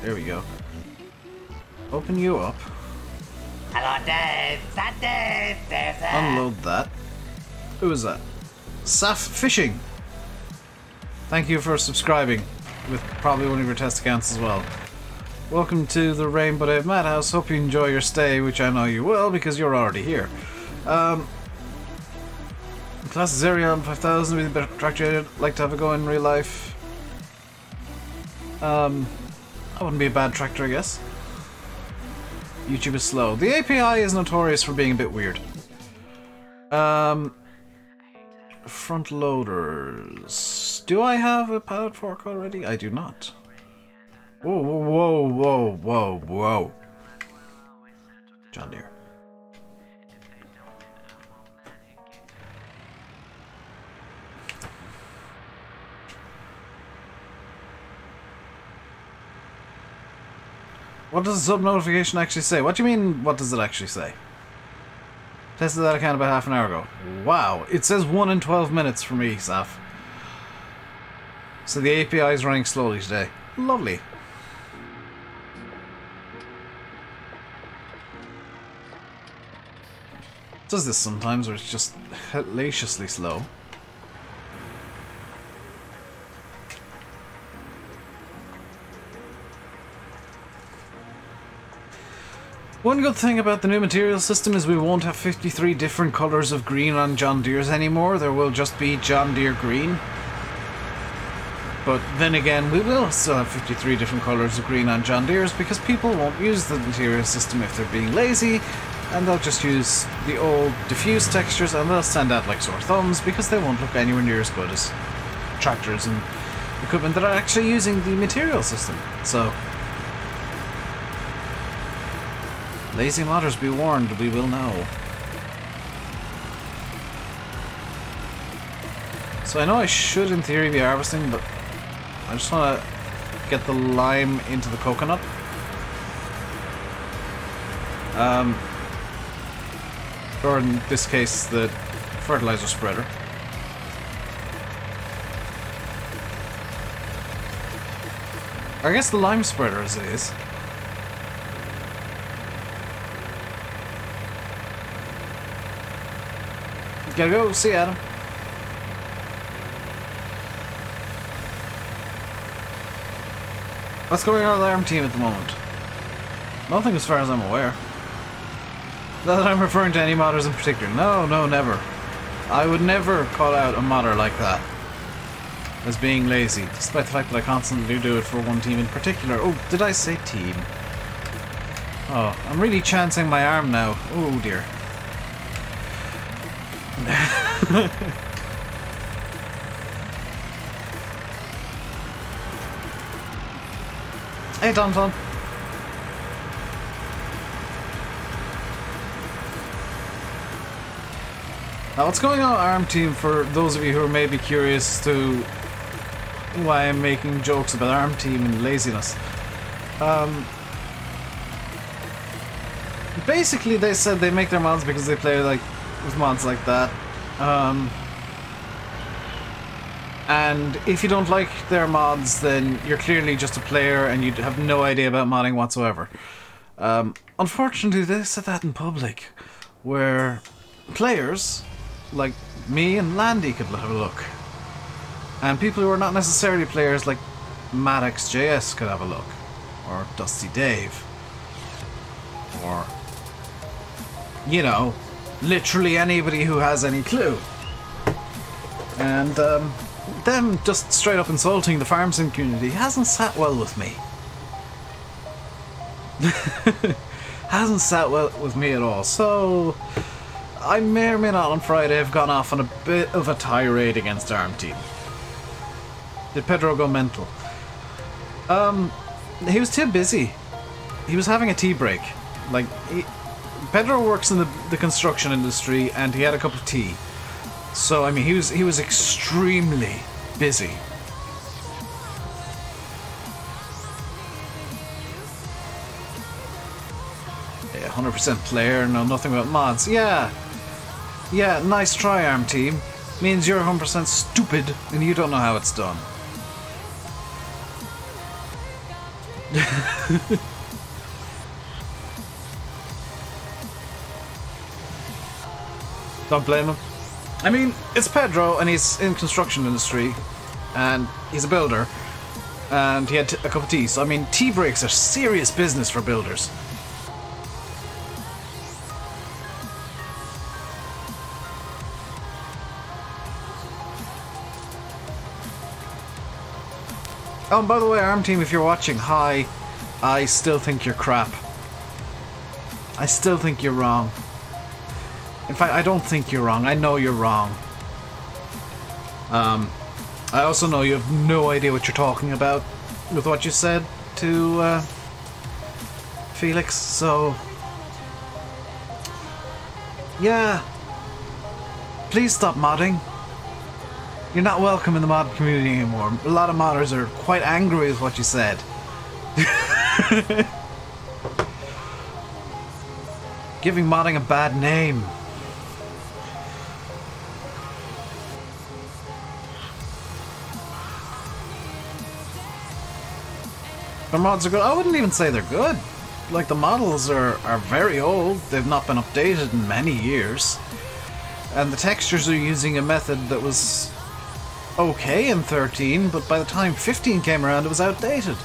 There we go. Open you up. Hello, Dave. That Dave. Dave there. Unload that. Who is that? Saf Fishing. Thank you for subscribing, with probably one of your test accounts as well. Welcome to the RainbowDave Madhouse. Hope you enjoy your stay, which I know you will because you're already here. Class Zerion 5000 with a better tractor. I'd like to have a go in real life. That wouldn't be a bad tractor, I guess. YouTube is slow. The API is notorious for being a bit weird. Front loaders. Do I have a pallet fork already? I do not. Whoa, whoa, whoa, whoa, whoa. John Deere. What does the sub notification actually say? What do you mean, what does it actually say? Tested that account about half an hour ago. Wow, it says 1 in 12 minutes for me, Saf. So the API is running slowly today. Lovely. It does this sometimes where it's just hellaciously slow. One good thing about the new material system is we won't have 53 different colours of green on John Deere's anymore. There will just be John Deere green. But then again, we will still have 53 different colours of green on John Deere's because people won't use the material system if they're being lazy, and they'll just use the old diffuse textures and they'll stand out like sore thumbs because they won't look anywhere near as good as tractors and equipment that are actually using the material system. So, lazy modders, be warned, we will know. So I know I should in theory be harvesting, but I just want to get the lime into the coconut. Or in this case, the fertilizer spreader. Or I guess the lime spreader as it is. Gotta go, see Adam. What's going on with the ARM team at the moment? Nothing as far as I'm aware. Not that I'm referring to any modders in particular. No, no, never. I would never call out a modder like that as being lazy, despite the fact that I constantly do it for one team in particular. Oh, did I say team? Oh, I'm really chancing my arm now. Oh dear. Hey Tom Tom. Now what's going on ARM team, for those of you who are maybe curious to why I'm making jokes about ARM team and laziness. Basically they said they make their mods because they play like with mods like that. And if you don't like their mods, then you're clearly just a player and you have no idea about modding whatsoever. Unfortunately, they said that in public, where players like me and Landy could have a look. And people who are not necessarily players like MadXJS could have a look. Or Dusty Dave. Or, you know, literally anybody who has any clue. And them just straight up insulting the farm sim community hasn't sat well with me. Hasn't sat well with me at all. So I may or may not on Friday have gone off on a bit of a tirade against ARM team. Did Pedro go mental? He was too busy. He was having a tea break. Like, Pedro works in the construction industry and he had a cup of tea. So, I mean, he was extremely busy. Yeah, 100% player, know nothing about mods. Yeah, nice try, ARM team. Means you're 100% stupid and you don't know how it's done. Don't blame him. I mean, it's Pedro, and he's in construction industry, and he's a builder, and he had a cup of tea. So I mean, tea breaks are serious business for builders. Oh, and by the way, Arm Team, if you're watching, hi. I still think you're crap. I still think you're wrong. In fact, I don't think you're wrong. I know you're wrong. I also know you have no idea what you're talking about with what you said to Felix, so... yeah. Please stop modding. You're not welcome in the mod community anymore. A lot of modders are quite angry with what you said. Giving modding a bad name. The mods are good. I wouldn't even say they're good. Like, the models are very old. They've not been updated in many years. And the textures are using a method that was okay in 13, but by the time 15 came around, it was outdated.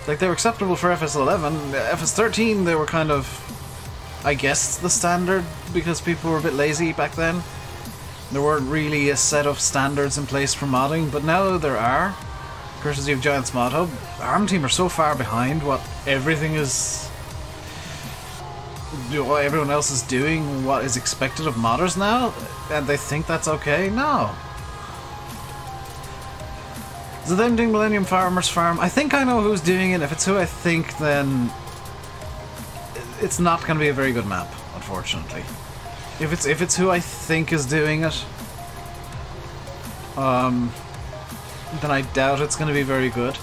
Like, they were acceptable for FS11. FS13, they were kind of, I guess, the standard, because people were a bit lazy back then. There weren't really a set of standards in place for modding, but now there are. Courtesy of Giants Mod Hub, Arm Team are so far behind what everything is... what everyone else is doing, what is expected of modders now, and they think that's okay? No. So them doing Millennium Farmers Farm, I think I know who's doing it. If it's who I think, then it's not going to be a very good map, unfortunately. If it's who I think is doing it, then I doubt it's going to be very good.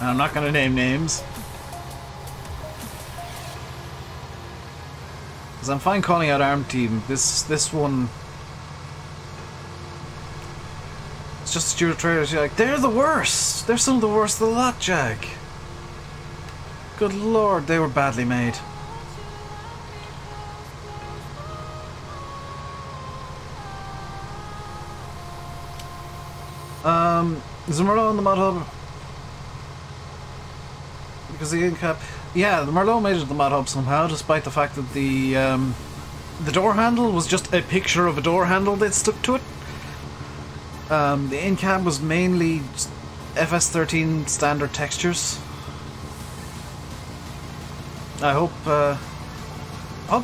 And I'm not going to name names. Because I'm fine calling out Arm Team. This one... it's just Stuart Traders. You're like, they're the worst! They're some of the worst of the lot, Jag. Good lord, they were badly made. Is the Merlot in the Mod Hub? Because the in-cap... yeah, the Merlot made it to the Mod Hub somehow, despite the fact that the door handle was just a picture of a door handle that stuck to it. The in-cab was mainly FS13 standard textures. I hope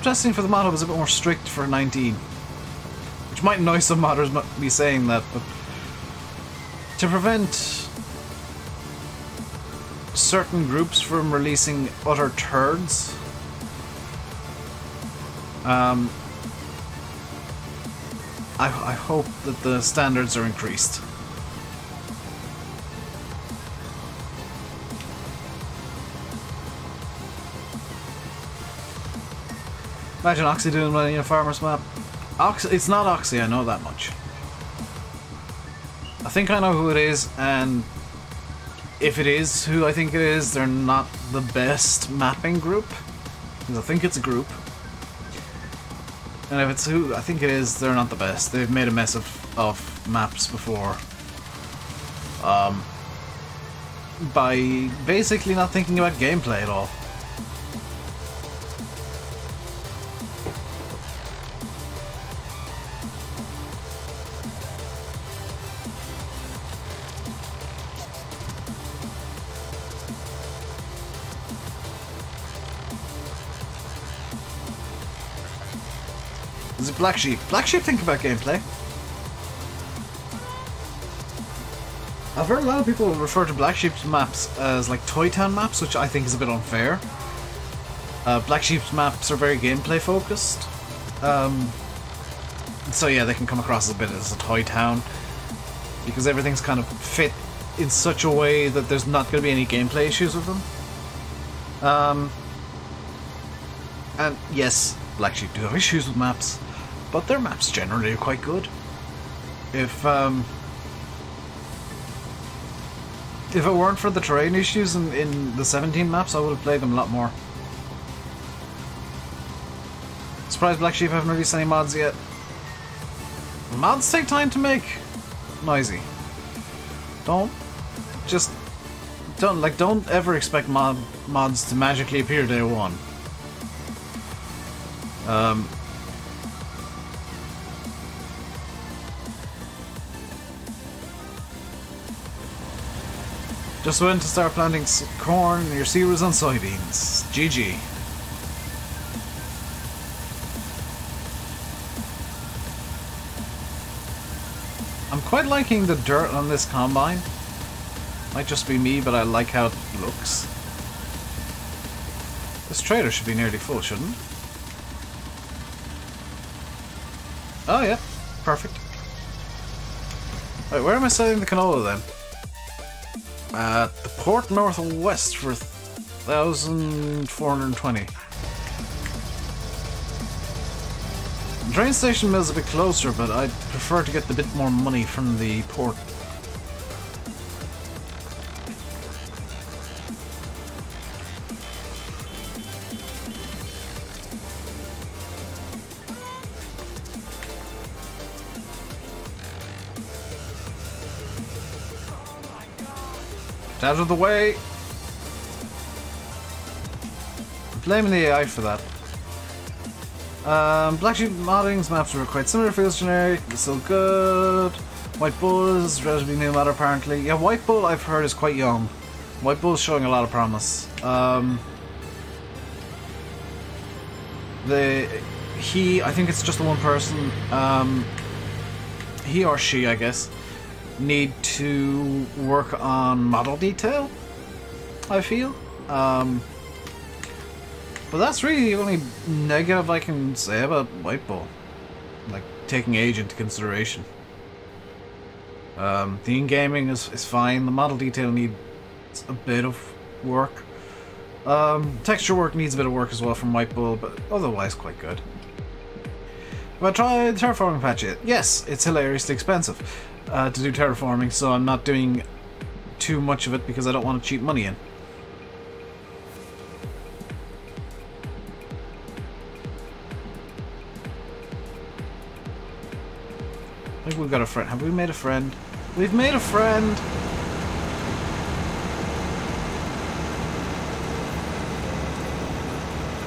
testing for the Mod Hub is a bit more strict for 19. Which might annoy some modders be saying that, but to prevent certain groups from releasing utter turds, I hope that the standards are increased. Imagine Oxy doing a farmer's map. It's not Oxy, I know that much. I think I know who it is, and if it is who I think it is, they're not the best mapping group. Because I think it's a group. And if it's who I think it is, they're not the best. They've made a mess of maps before. By basically not thinking about gameplay at all. Is it Black Sheep? Black Sheep think about gameplay. I've heard a lot of people refer to Black Sheep's maps as like Toy Town maps, which I think is a bit unfair. Black Sheep's maps are very gameplay focused. So yeah, they can come across as a bit as a Toy Town. Because everything's kind of fit in such a way that there's not going to be any gameplay issues with them. And yes, Black Sheep do have issues with maps, but their maps generally are quite good. If If it weren't for the terrain issues in the 17 maps, I would have played them a lot more. Surprised Black Sheep haven't released any mods yet. Mods take time to make. Noisy. Don't ever expect mods to magically appear day one. Just went to start planting corn near cereals and soybeans. GG. I'm quite liking the dirt on this combine. Might just be me, but I like how it looks. This trailer should be nearly full, shouldn't it? Oh yeah, perfect. Wait, where am I selling the canola then? At the port northwest for 1,420. The train station mill's a bit closer, but I'd prefer to get a bit more money from the port. Out of the way! I'm blaming the AI for that. Black Sheep modding's maps were quite similar, feels generic, still good. White Bull is relatively new matter apparently. Yeah, White Bull I've heard is quite young. White Bull's showing a lot of promise. I think it's just the one person, he or she I guess, need to work on model detail, I feel. But that's really the only negative I can say about White Bull. Like, taking age into consideration. The in-gaming is fine, the model detail needs a bit of work. Texture work needs a bit of work as well from White Bull, but otherwise quite good. Have I tried terraforming patch yet? Yes, it's hilariously expensive to do terraforming, so I'm not doing too much of it because I don't want to cheat money in. I think we've got a friend. Have we made a friend? We've made a friend!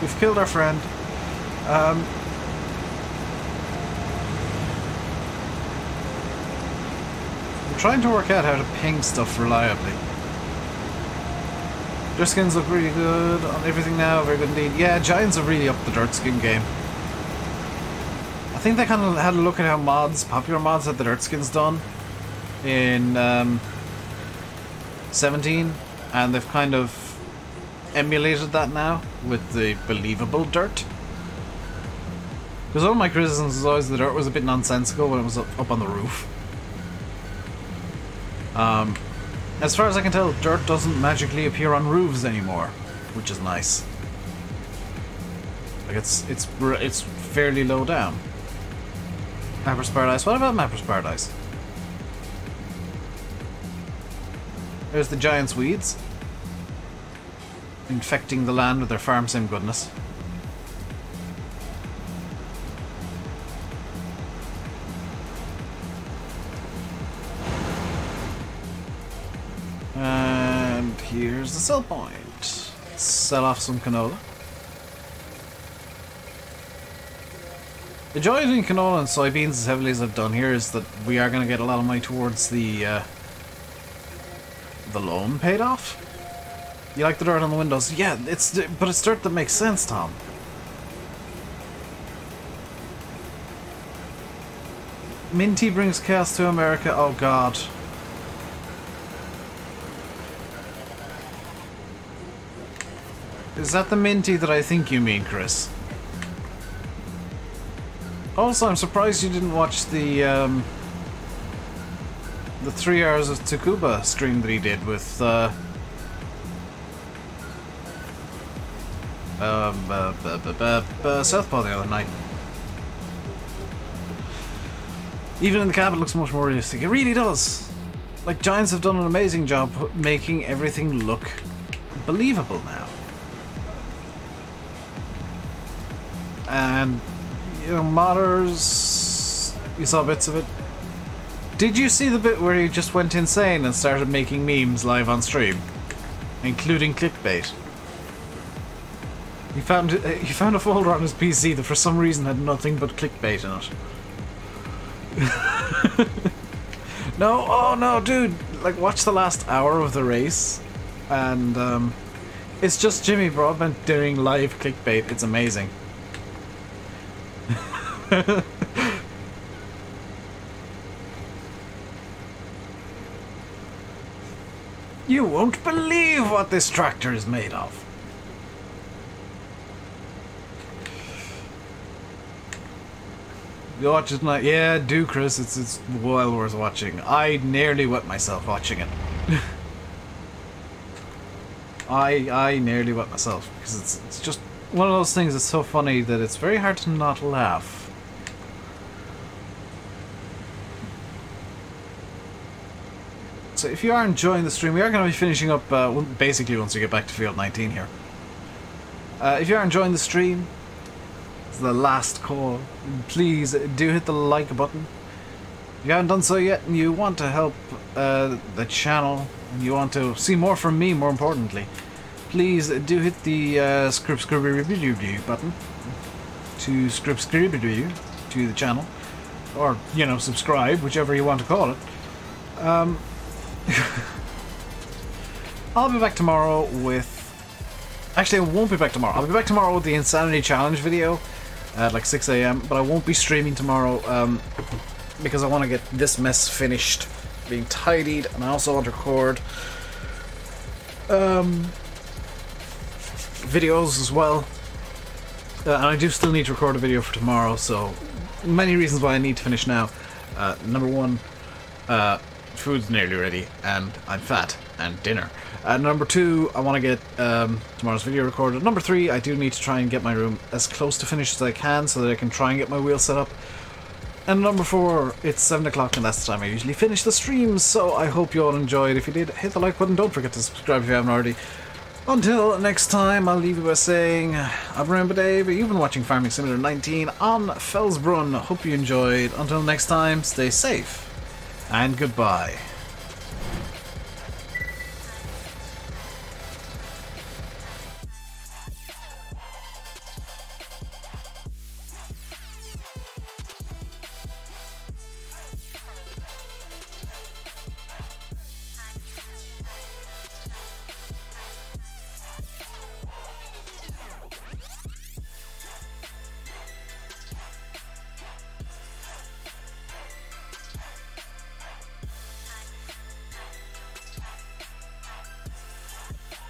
We've killed our friend. I'm trying to work out how to ping stuff reliably. Dirt skins look really good on everything now, very good indeed. Yeah, Giants have really upped the dirt skin game. I think they kind of had a look at how popular mods had the dirt skins done in 17, and they've kind of emulated that now with the believable dirt. Because all my criticisms was always the dirt was a bit nonsensical when it was up on the roof. As far as I can tell, dirt doesn't magically appear on roofs anymore, which is nice. Like it's fairly low down. Mapper's Paradise. What about Mapper's Paradise? There's the Giants' weeds. Infecting the land with their farm sim goodness. And here's the sell point. Let's sell off some canola. The joy of doing canola and soybeans as heavily as I've done here is that we are going to get a lot of money towards the loan paid off. You like the dirt on the windows? Yeah, but it's dirt that makes sense, Tom. Minty brings chaos to America. Oh God. Is that the Minty that I think you mean, Chris? Also, I'm surprised you didn't watch the 3 hours of Takuba stream that he did with Southpaw the other night. Even in the cab it looks much more realistic. It really does. Like, Giants have done an amazing job making everything look believable now. And, you know, modders, you saw bits of it. Did you see the bit where he just went insane and started making memes live on stream? Including clickbait. He found a folder on his PC that for some reason had nothing but clickbait in it. No, oh no, dude! Like, watch the last hour of the race, and it's just Jimmy Broadbent doing live clickbait. It's amazing. You won't believe what this tractor is made of. You watch it tonight? Yeah, do, Chris. It's well worth watching. I nearly wet myself watching it. I nearly wet myself because it's just one of those things that's so funny that it's very hard to not laugh. So if you are enjoying the stream, we are going to be finishing up basically once we get back to Field 19 here. If you are enjoying the stream, it's the last call. Please do hit the like button. If you haven't done so yet and you want to help the channel, and you want to see more from me, more importantly, please do hit the subscribe button to subscribe to the channel, or, you know, subscribe, whichever you want to call it. I'll be back tomorrow with... Actually, I won't be back tomorrow. I'll be back tomorrow with the Insanity Challenge video at like 6 AM, but I won't be streaming tomorrow because I want to get this mess finished, being tidied, and I also want to record videos as well. And I do still need to record a video for tomorrow, so many reasons why I need to finish now. Number one, food's nearly ready, and I'm fat, and dinner. Number two, I want to get tomorrow's video recorded. Number three, I do need to try and get my room as close to finished as I can so that I can try and get my wheel set up. And number four, it's 7 o'clock and that's the time I usually finish the streams, so I hope you all enjoyed. If you did, hit the like button, don't forget to subscribe if you haven't already. Until next time, I'll leave you by saying, I'm RainbowDave, you've been watching Farming Simulator 19 on Felsbrunn. Hope you enjoyed. Until next time, stay safe, and goodbye.